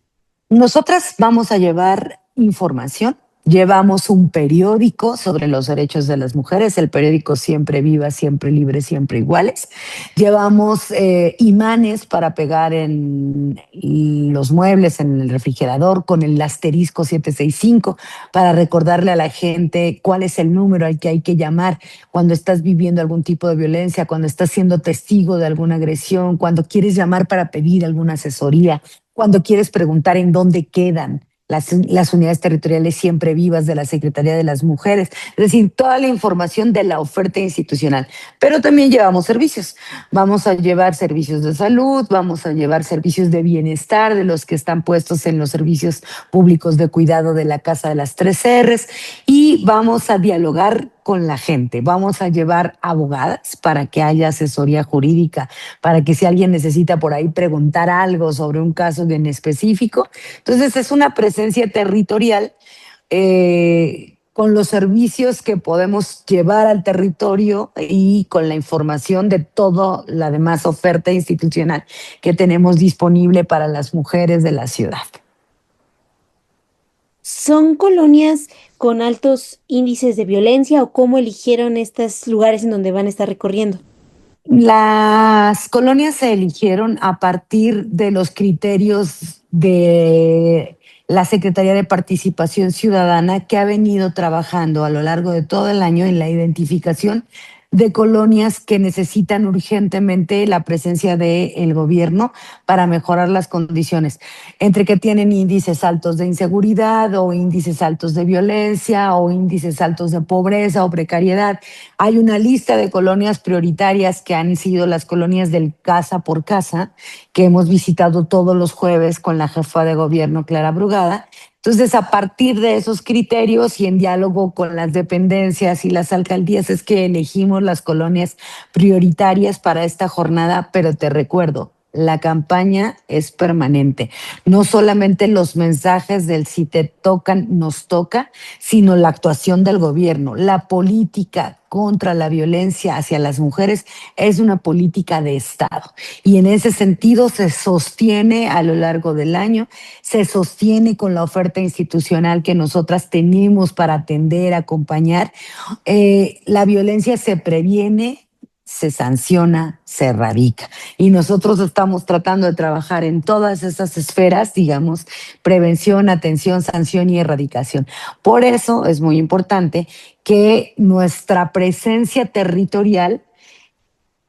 Speaker 3: Nosotras vamos a llevar información. Llevamos un periódico sobre los derechos de las mujeres, el periódico Siempre Viva, Siempre Libre, Siempre Iguales. Llevamos imanes para pegar en los muebles, en el refrigerador, con el asterisco 765, para recordarle a la gente cuál es el número al que hay que llamar cuando estás viviendo algún tipo de violencia, cuando estás siendo testigo de alguna agresión, cuando quieres llamar para pedir alguna asesoría, cuando quieres preguntar en dónde quedan las unidades territoriales siempre vivas de la Secretaría de las Mujeres, es decir, toda la información de la oferta institucional. Pero también llevamos servicios. Vamos a llevar servicios de salud, vamos a llevar servicios de bienestar de los que están puestos en los servicios públicos de cuidado de la Casa de las Tres R's y vamos a dialogar con la gente. Vamos a llevar abogadas para que haya asesoría jurídica, para que si alguien necesita por ahí preguntar algo sobre un caso en específico. Entonces es una presencia territorial con los servicios que podemos llevar al territorio y con la información de toda la demás oferta institucional que tenemos disponible para las mujeres de la ciudad.
Speaker 1: ¿Son colonias con altos índices de violencia o cómo eligieron estos lugares en donde van a estar recorriendo?
Speaker 3: Las colonias se eligieron a partir de los criterios de la Secretaría de Participación Ciudadana, que ha venido trabajando a lo largo de todo el año en la identificación de colonias que necesitan urgentemente la presencia del gobierno para mejorar las condiciones, entre que tienen índices altos de inseguridad o índices altos de violencia o índices altos de pobreza o precariedad. Hay una lista de colonias prioritarias que han sido las colonias del Casa por Casa, que hemos visitado todos los jueves con la jefa de gobierno, Clara Brugada. Entonces, a partir de esos criterios y en diálogo con las dependencias y las alcaldías es que elegimos las colonias prioritarias para esta jornada, pero te recuerdo, la campaña es permanente. No solamente los mensajes del si te tocan, nos toca, sino la actuación del gobierno. La política contra la violencia hacia las mujeres es una política de Estado. Y en ese sentido se sostiene a lo largo del año, se sostiene con la oferta institucional que nosotras tenemos para atender, acompañar. La violencia se previene, se sanciona, se erradica. Y nosotros estamos tratando de trabajar en todas esas esferas, digamos, prevención, atención, sanción y erradicación. Por eso es muy importante que nuestra presencia territorial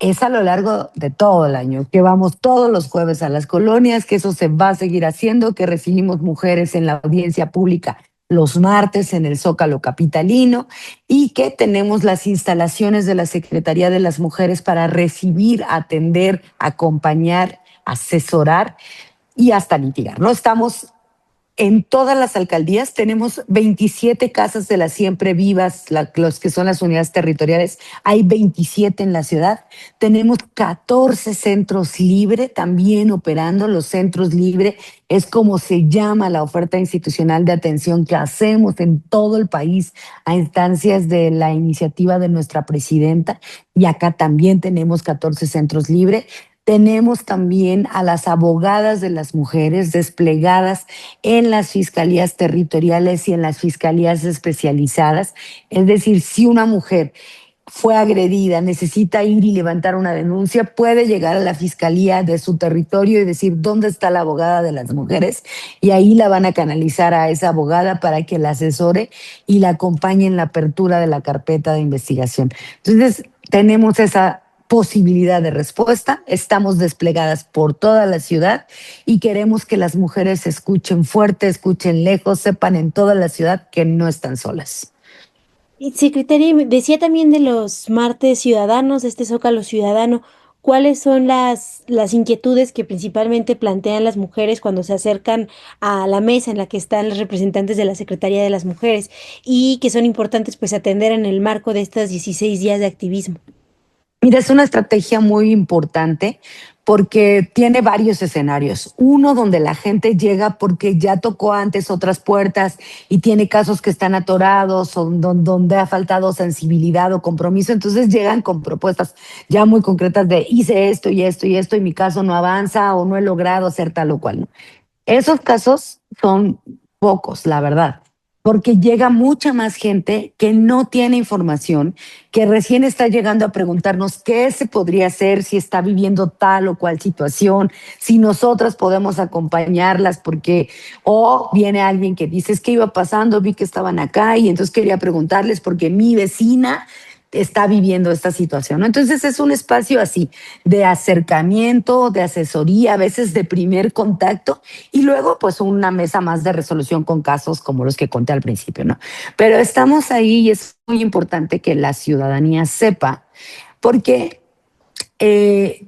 Speaker 3: es a lo largo de todo el año, que vamos todos los jueves a las colonias, que eso se va a seguir haciendo, que recibimos mujeres en la audiencia pública los martes en el Zócalo capitalino y que tenemos las instalaciones de la Secretaría de las Mujeres para recibir, atender, acompañar, asesorar y hasta litigar. No estamos en todas las alcaldías, tenemos 27 casas de las siempre vivas, los que son las unidades territoriales, hay 27 en la ciudad, tenemos 14 centros libre también operando. Los centros libre es como se llama la oferta institucional de atención que hacemos en todo el país a instancias de la iniciativa de nuestra presidenta, y acá también tenemos 14 centros libres. Tenemos también a las abogadas de las mujeres desplegadas en las fiscalías territoriales y en las fiscalías especializadas. Es decir, si una mujer fue agredida, necesita ir y levantar una denuncia, puede llegar a la fiscalía de su territorio y decir dónde está la abogada de las mujeres, y ahí la van a canalizar a esa abogada para que la asesore y la acompañe en la apertura de la carpeta de investigación. Entonces, tenemos esa posibilidad de respuesta, estamos desplegadas por toda la ciudad y queremos que las mujeres escuchen fuerte, escuchen lejos, sepan en toda la ciudad que no están solas.
Speaker 1: Y secretaria, me decía también de los martes ciudadanos, de este Zócalo Ciudadano. ¿Cuáles son las inquietudes que principalmente plantean las mujeres cuando se acercan a la mesa en la que están los representantes de la Secretaría de las Mujeres y que son importantes pues atender en el marco de estos 16 días de activismo?
Speaker 3: Mira, es una estrategia muy importante porque tiene varios escenarios. Uno donde la gente llega porque ya tocó antes otras puertas y tiene casos que están atorados o donde ha faltado sensibilidad o compromiso. Entonces llegan con propuestas ya muy concretas de hice esto y esto y esto y mi caso no avanza o no he logrado hacer tal o cual, ¿no? Esos casos son pocos, la verdad, porque llega mucha más gente que no tiene información, que recién está llegando a preguntarnos qué se podría hacer si está viviendo tal o cual situación, si nosotras podemos acompañarlas, porque o viene alguien que dice es que iba pasando, vi que estaban acá y entonces quería preguntarles porque mi vecina está viviendo esta situación, ¿no? Entonces es un espacio así de acercamiento, de asesoría, a veces de primer contacto y luego pues una mesa más de resolución con casos como los que conté al principio, ¿no? Pero estamos ahí y es muy importante que la ciudadanía sepa porque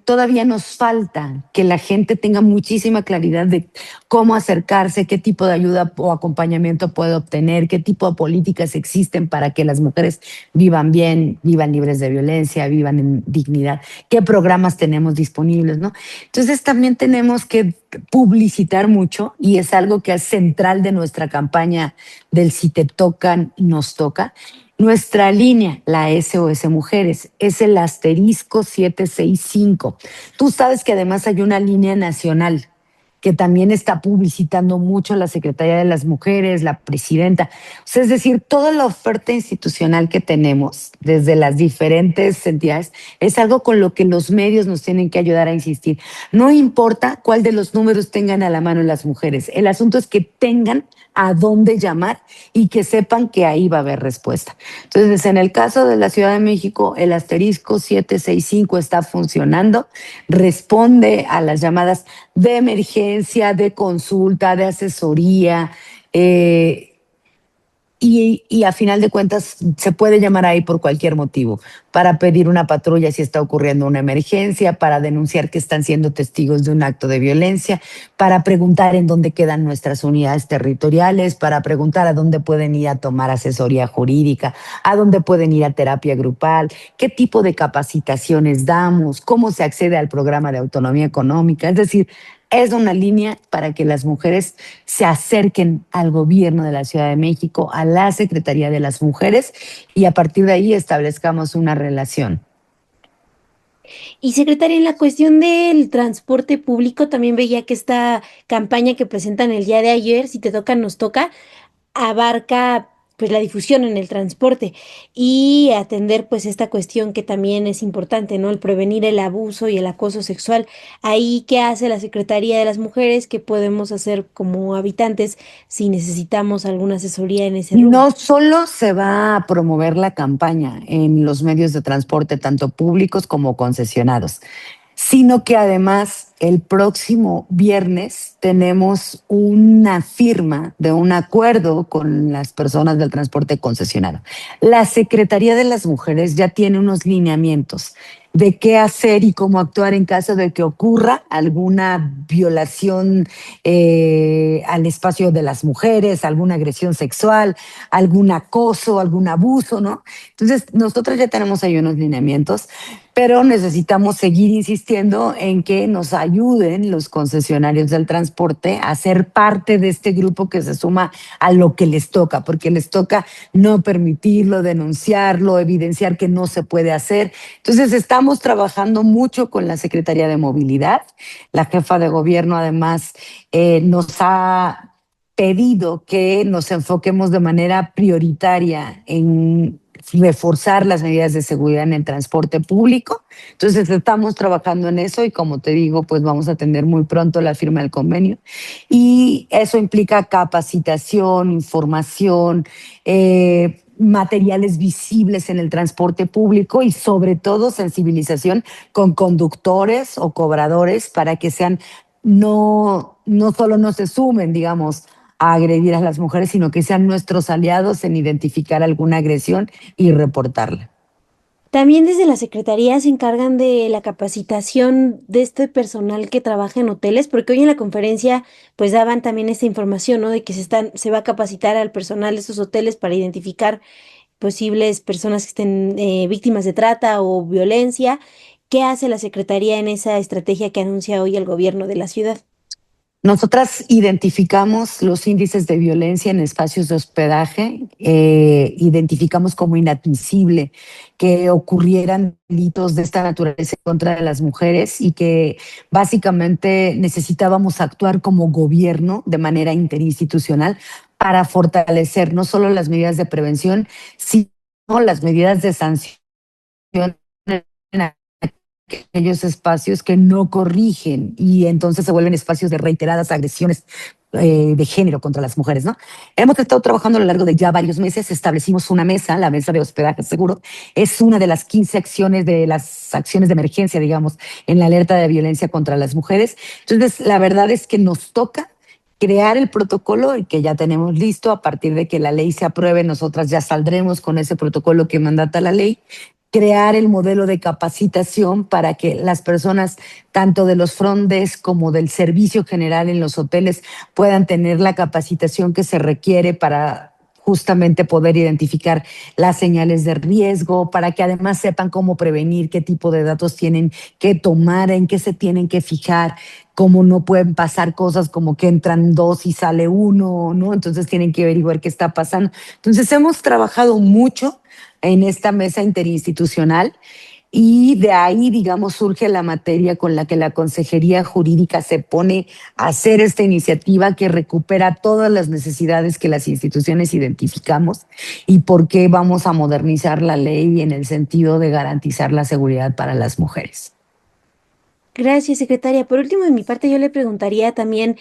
Speaker 3: todavía nos falta que la gente tenga muchísima claridad de cómo acercarse, qué tipo de ayuda o acompañamiento puede obtener, qué tipo de políticas existen para que las mujeres vivan bien, vivan libres de violencia, vivan en dignidad, qué programas tenemos disponibles, ¿no? Entonces también tenemos que publicitar mucho y es algo que es central de nuestra campaña del Si te tocan, nos toca. Nuestra línea, la SOS Mujeres, es el asterisco 765. Tú sabes que además hay una línea nacional que también está publicitando mucho la Secretaría de las Mujeres, la presidenta. O sea, es decir, toda la oferta institucional que tenemos desde las diferentes entidades es algo con lo que los medios nos tienen que ayudar a insistir. No importa cuál de los números tengan a la mano las mujeres, el asunto es que tengan a dónde llamar y que sepan que ahí va a haber respuesta. Entonces, en el caso de la Ciudad de México, el asterisco 765 está funcionando, responde a las llamadas de emergencia, de consulta, de asesoría, y a final de cuentas se puede llamar ahí por cualquier motivo, para pedir una patrulla si está ocurriendo una emergencia, para denunciar que están siendo testigos de un acto de violencia, para preguntar en dónde quedan nuestras unidades territoriales, para preguntar a dónde pueden ir a tomar asesoría jurídica, a dónde pueden ir a terapia grupal, qué tipo de capacitaciones damos, cómo se accede al programa de autonomía económica. Es decir, es una línea para que las mujeres se acerquen al gobierno de la Ciudad de México, a la Secretaría de las Mujeres y a partir de ahí establezcamos una relación.
Speaker 1: Y secretaria, en la cuestión del transporte público, también veía que esta campaña que presentan el día de ayer, Si te toca, nos toca, abarca pues la difusión en el transporte y atender pues esta cuestión que también es importante, ¿no? El prevenir el abuso y el acoso sexual. Ahí, ¿qué hace la Secretaría de las Mujeres? ¿Qué podemos hacer como habitantes si necesitamos alguna asesoría en ese rubro?
Speaker 3: No solo se va a promover la campaña en los medios de transporte, tanto públicos como concesionados, sino que además el próximo viernes tenemos una firma de un acuerdo con las personas del transporte concesionado. La Secretaría de las Mujeres ya tiene unos lineamientos de qué hacer y cómo actuar en caso de que ocurra alguna violación al espacio de las mujeres, alguna agresión sexual, algún acoso, algún abuso, ¿no? Entonces, nosotros ya tenemos ahí unos lineamientos. pero necesitamos seguir insistiendo en que nos ayuden los concesionarios del transporte a ser parte de este grupo que se suma a lo que les toca, porque les toca no permitirlo, denunciarlo, evidenciar que no se puede hacer. Entonces, estamos trabajando mucho con la Secretaría de Movilidad. La jefa de gobierno, además, nos ha pedido que nos enfoquemos de manera prioritaria en reforzar las medidas de seguridad en el transporte público. Entonces estamos trabajando en eso y como te digo, pues vamos a tener muy pronto la firma del convenio y eso implica capacitación, información, materiales visibles en el transporte público y sobre todo sensibilización con conductores o cobradores para que sean no solo no se sumen, digamos, a agredir a las mujeres, sino que sean nuestros aliados en identificar alguna agresión y reportarla.
Speaker 1: También desde la Secretaría se encargan de la capacitación de este personal que trabaja en hoteles, porque hoy en la conferencia pues daban también esta información, ¿no? De que se va a capacitar al personal de estos hoteles para identificar posibles personas que estén víctimas de trata o violencia. ¿Qué hace la Secretaría en esa estrategia que anuncia hoy el gobierno de la ciudad?
Speaker 3: Nosotras identificamos los índices de violencia en espacios de hospedaje, identificamos como inadmisible que ocurrieran delitos de esta naturaleza en contra de las mujeres y que básicamente necesitábamos actuar como gobierno de manera interinstitucional para fortalecer no solo las medidas de prevención, sino las medidas de sanción en aquellos espacios que no corrigen y entonces se vuelven espacios de reiteradas agresiones de género contra las mujeres, ¿no? Hemos estado trabajando a lo largo de ya varios meses, establecimos una mesa, la mesa de hospedaje seguro, es una de las 15 acciones de las acciones de emergencia, digamos, en la alerta de violencia contra las mujeres. Entonces, la verdad es que nos toca crear el protocolo y que ya tenemos listo. A partir de que la ley se apruebe, nosotras ya saldremos con ese protocolo que mandata la ley, crear el modelo de capacitación para que las personas, tanto de los front desk como del servicio general en los hoteles, puedan tener la capacitación que se requiere para justamente poder identificar las señales de riesgo, para que además sepan cómo prevenir, qué tipo de datos tienen que tomar, en qué se tienen que fijar, cómo no pueden pasar cosas como que entran dos y sale uno, ¿no? Entonces tienen que averiguar qué está pasando. Entonces hemos trabajado mucho en esta mesa interinstitucional y de ahí, digamos, surge la materia con la que la Consejería Jurídica se pone a hacer esta iniciativa que recupera todas las necesidades que las instituciones identificamos y por qué vamos a modernizar la ley en el sentido de garantizar la seguridad para las mujeres.
Speaker 1: Gracias, secretaria. Por último, de mi parte, yo le preguntaría también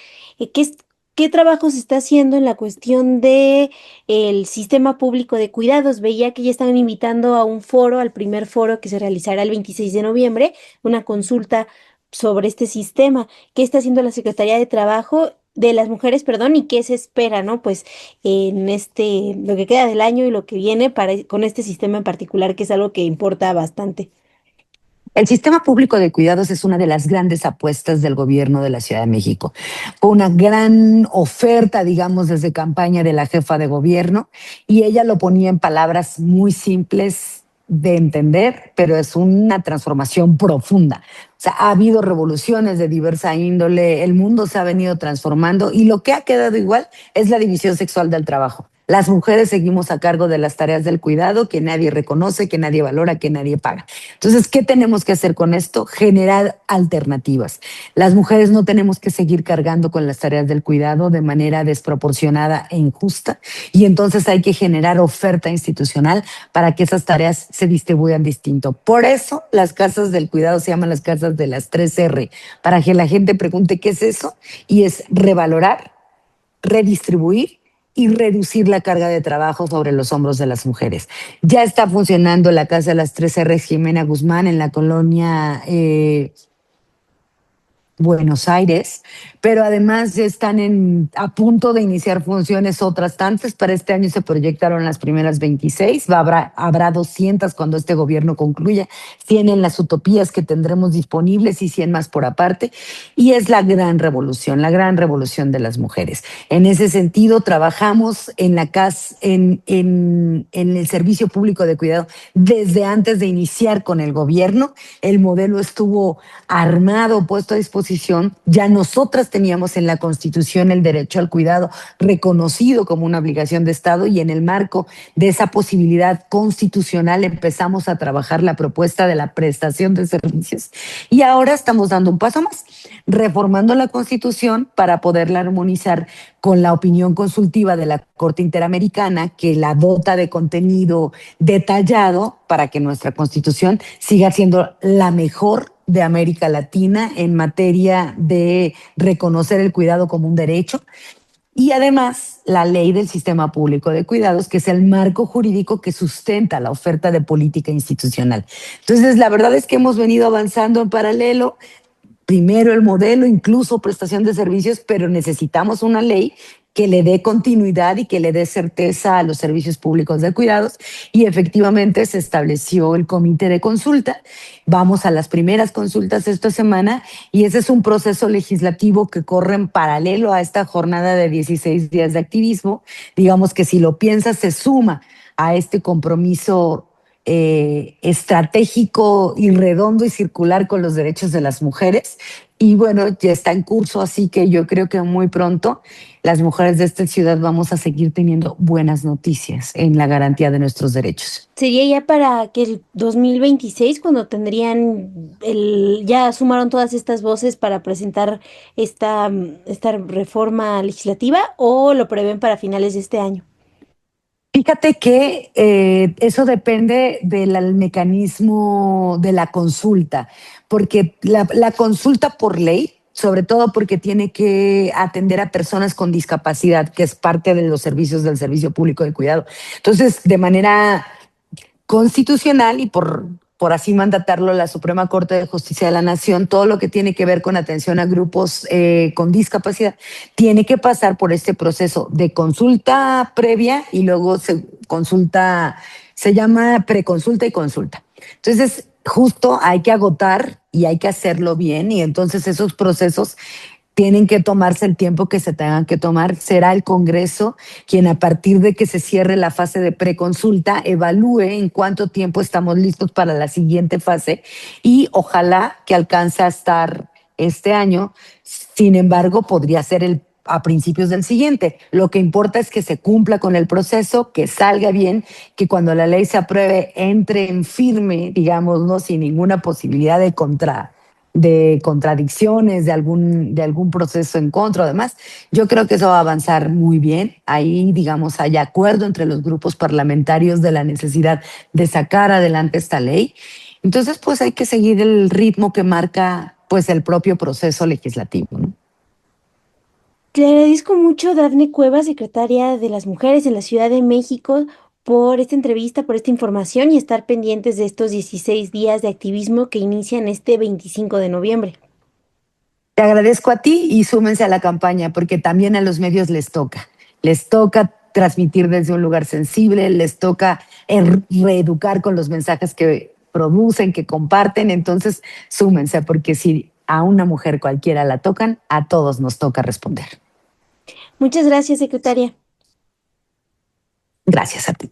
Speaker 1: qué trabajo se está haciendo en la cuestión de el sistema público de cuidados. Veía que ya están invitando a un foro, al primer foro que se realizará el 26 de noviembre, una consulta sobre este sistema. ¿Qué está haciendo la Secretaría de Trabajo de las mujeres, perdón, y qué se espera, ¿no? Pues en lo que queda del año y lo que viene con este sistema en particular, que es algo que importa bastante.
Speaker 3: El sistema público de cuidados es una de las grandes apuestas del gobierno de la Ciudad de México. Fue una gran oferta, digamos, desde campaña de la jefa de gobierno y ella lo ponía en palabras muy simples de entender, pero es una transformación profunda. O sea, ha habido revoluciones de diversa índole, el mundo se ha venido transformando y lo que ha quedado igual es la división sexual del trabajo. Las mujeres seguimos a cargo de las tareas del cuidado que nadie reconoce, que nadie valora, que nadie paga. Entonces, ¿qué tenemos que hacer con esto? Generar alternativas. Las mujeres no tenemos que seguir cargando con las tareas del cuidado de manera desproporcionada e injusta y entonces hay que generar oferta institucional para que esas tareas se distribuyan distinto. Por eso las casas del cuidado se llaman las casas de las 3R, para que la gente pregunte qué es eso y es revalorar, redistribuir y reducir la carga de trabajo sobre los hombros de las mujeres. Ya está funcionando la Casa de las 3R Jimena Guzmán en la colonia Buenos Aires, pero además ya están a punto de iniciar funciones otras tantas. Para este año se proyectaron las primeras 26, habrá 200 cuando este gobierno concluya, 100 en las utopías que tendremos disponibles y 100 más por aparte. Y es la gran revolución de las mujeres. En ese sentido, trabajamos en la CAS, en el Servicio Público de Cuidado, desde antes de iniciar con el gobierno. El modelo estuvo armado, puesto a disposición. Ya nosotras teníamos en la Constitución el derecho al cuidado reconocido como una obligación de Estado, y en el marco de esa posibilidad constitucional empezamos a trabajar la propuesta de la prestación de servicios, y ahora estamos dando un paso más, reformando la Constitución para poderla armonizar con la opinión consultiva de la Corte Interamericana, que la dota de contenido detallado para que nuestra Constitución siga siendo la mejor de América Latina en materia de reconocer el cuidado como un derecho. Y además, la ley del Sistema Público de Cuidados, que es el marco jurídico que sustenta la oferta de política institucional. Entonces, la verdad es que hemos venido avanzando en paralelo. Primero el modelo, incluso prestación de servicios, pero necesitamos una ley que le dé continuidad y que le dé certeza a los servicios públicos de cuidados, y efectivamente se estableció el comité de consulta. Vamos a las primeras consultas esta semana, y ese es un proceso legislativo que corre en paralelo a esta jornada de 16 días de activismo. Digamos que si lo piensas, se suma a este compromiso estratégico y redondo y circular con los derechos de las mujeres. Y bueno, ya está en curso, así que yo creo que muy pronto las mujeres de esta ciudad vamos a seguir teniendo buenas noticias en la garantía de nuestros derechos.
Speaker 1: Sería ya para que el 2026, cuando ya sumaron todas estas voces para presentar esta reforma legislativa, o lo prevén para finales de este año.
Speaker 3: Fíjate que eso depende del mecanismo de la consulta, porque la consulta por ley, sobre todo porque tiene que atender a personas con discapacidad, que es parte de los servicios del Servicio Público de Cuidado. Entonces, de manera constitucional y por así mandatarlo la Suprema Corte de Justicia de la Nación, todo lo que tiene que ver con atención a grupos con discapacidad tiene que pasar por este proceso de consulta previa, y luego se llama preconsulta y consulta. Entonces, justo hay que agotar y hay que hacerlo bien, y entonces esos procesos tienen que tomarse el tiempo que se tengan que tomar. Será el Congreso quien, a partir de que se cierre la fase de preconsulta, evalúe en cuánto tiempo estamos listos para la siguiente fase, y ojalá que alcance a estar este año. Sin embargo, podría ser a principios del siguiente. Lo que importa es que se cumpla con el proceso, que salga bien, que cuando la ley se apruebe entre en firme, digamos, ¿no? Sin ninguna posibilidad de contradicciones, de algún proceso en contra. Además, yo creo que eso va a avanzar muy bien. Ahí, digamos, hay acuerdo entre los grupos parlamentarios de la necesidad de sacar adelante esta ley. Entonces, pues hay que seguir el ritmo que marca, pues, el propio proceso legislativo, ¿no?
Speaker 1: Le agradezco mucho, Dafne Cuevas, secretaria de las Mujeres en la Ciudad de México, por esta entrevista, por esta información, y estar pendientes de estos 16 días de activismo que inician este 25 de noviembre.
Speaker 3: Te agradezco a ti, y súmense a la campaña, porque también a los medios les toca transmitir desde un lugar sensible, les toca reeducar con los mensajes que producen, que comparten. Entonces, súmense, porque si a una mujer cualquiera la tocan, a todos nos toca responder.
Speaker 1: Muchas gracias, secretaria.
Speaker 3: Gracias a ti.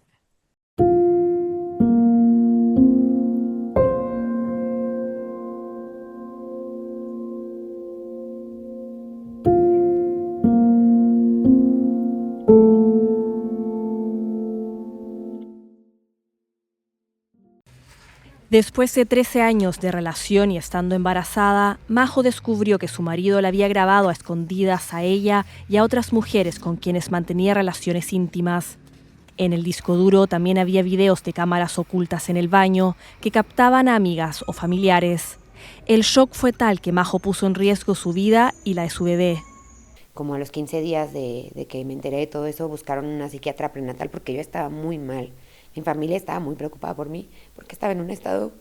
Speaker 4: Después de 13 años de relación y estando embarazada, Majo descubrió que su marido la había grabado a escondidas a ella y a otras mujeres con quienes mantenía relaciones íntimas. En el disco duro también había videos de cámaras ocultas en el baño que captaban a amigas o familiares. El shock fue tal que Majo puso en riesgo su vida y la de su bebé.
Speaker 5: Como a los 15 días de que me enteré de todo eso, buscaron una psiquiatra prenatal porque yo estaba muy mal. Mi familia estaba muy preocupada por mí porque estaba en un estado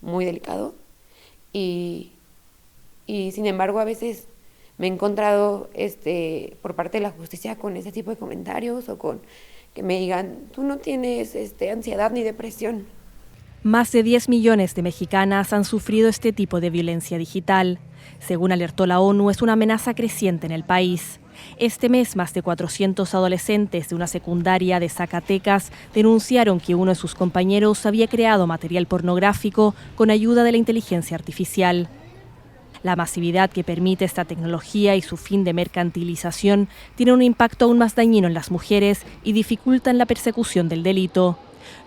Speaker 5: muy delicado, y Y sin embargo, a veces me he encontrado por parte de la justicia con ese tipo de comentarios o con que me digan, tú no tienes ansiedad ni depresión.
Speaker 4: Más de 10 millones de mexicanas han sufrido este tipo de violencia digital. Según alertó la ONU, es una amenaza creciente en el país. Este mes, más de 400 adolescentes de una secundaria de Zacatecas denunciaron que uno de sus compañeros había creado material pornográfico con ayuda de la inteligencia artificial. La masividad que permite esta tecnología y su fin de mercantilización tiene un impacto aún más dañino en las mujeres y dificultan la persecución del delito.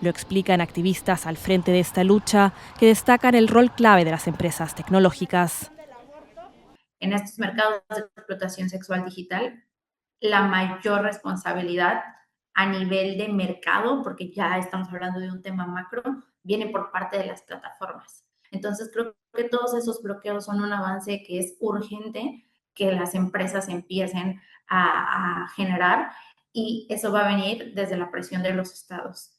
Speaker 4: Lo explican activistas al frente de esta lucha, que destacan el rol clave de las empresas tecnológicas.
Speaker 6: En estos mercados de explotación sexual digital, la mayor responsabilidad a nivel de mercado, porque ya estamos hablando de un tema macro, viene por parte de las plataformas. Entonces creo que todos esos bloqueos son un avance que es urgente que las empresas empiecen a generar, y eso va a venir desde la presión de los estados.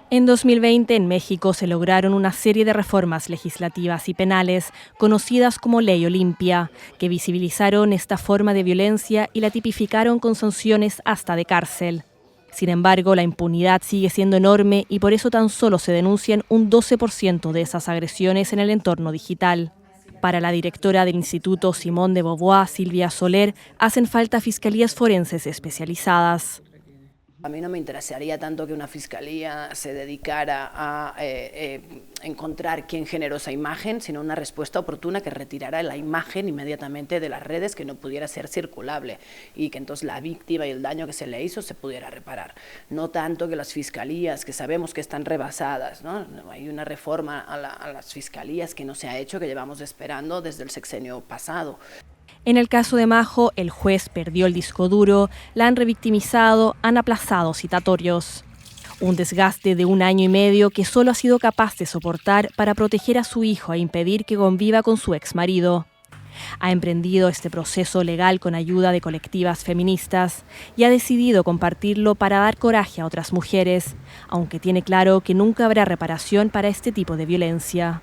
Speaker 4: En 2020 en México se lograron una serie de reformas legislativas y penales conocidas como Ley Olimpia, que visibilizaron esta forma de violencia y la tipificaron con sanciones hasta de cárcel. Sin embargo, la impunidad sigue siendo enorme y por eso tan solo se denuncian un 12% de esas agresiones en el entorno digital. Para la directora del Instituto Simón de Beauvoir, Silvia Soler, hacen falta fiscalías forenses especializadas.
Speaker 7: A mí no me interesaría tanto que una fiscalía se dedicara a encontrar quién generó esa imagen, sino una respuesta oportuna que retirara la imagen inmediatamente de las redes, que no pudiera ser circulable y que entonces la víctima y el daño que se le hizo se pudiera reparar. No tanto que las fiscalías, que sabemos que están rebasadas, ¿no? Hay una reforma a las fiscalías que no se ha hecho, que llevamos esperando desde el sexenio pasado.
Speaker 4: En el caso de Majo, el juez perdió el disco duro, la han revictimizado, han aplazado citatorios. Un desgaste de 1 año y medio que solo ha sido capaz de soportar para proteger a su hijo e impedir que conviva con su exmarido. Ha emprendido este proceso legal con ayuda de colectivas feministas y ha decidido compartirlo para dar coraje a otras mujeres, aunque tiene claro que nunca habrá reparación para este tipo de violencia.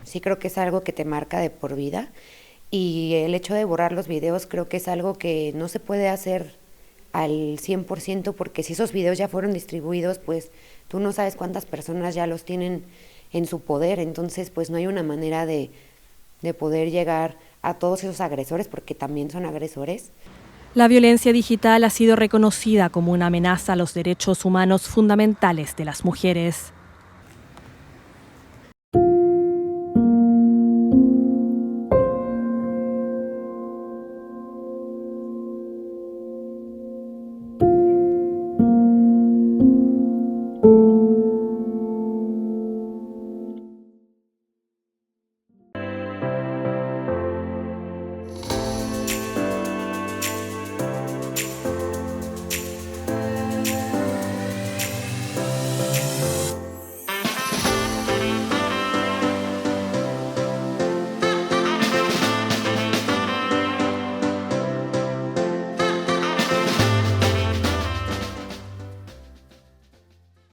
Speaker 5: Sí, creo que es algo que te marca de por vida. Y el hecho de borrar los videos creo que es algo que no se puede hacer al 100%, porque si esos videos ya fueron distribuidos, pues tú no sabes cuántas personas ya los tienen en su poder. Entonces, pues no hay una manera de poder llegar a todos esos agresores, porque también son agresores.
Speaker 4: La violencia digital ha sido reconocida como una amenaza a los derechos humanos fundamentales de las mujeres.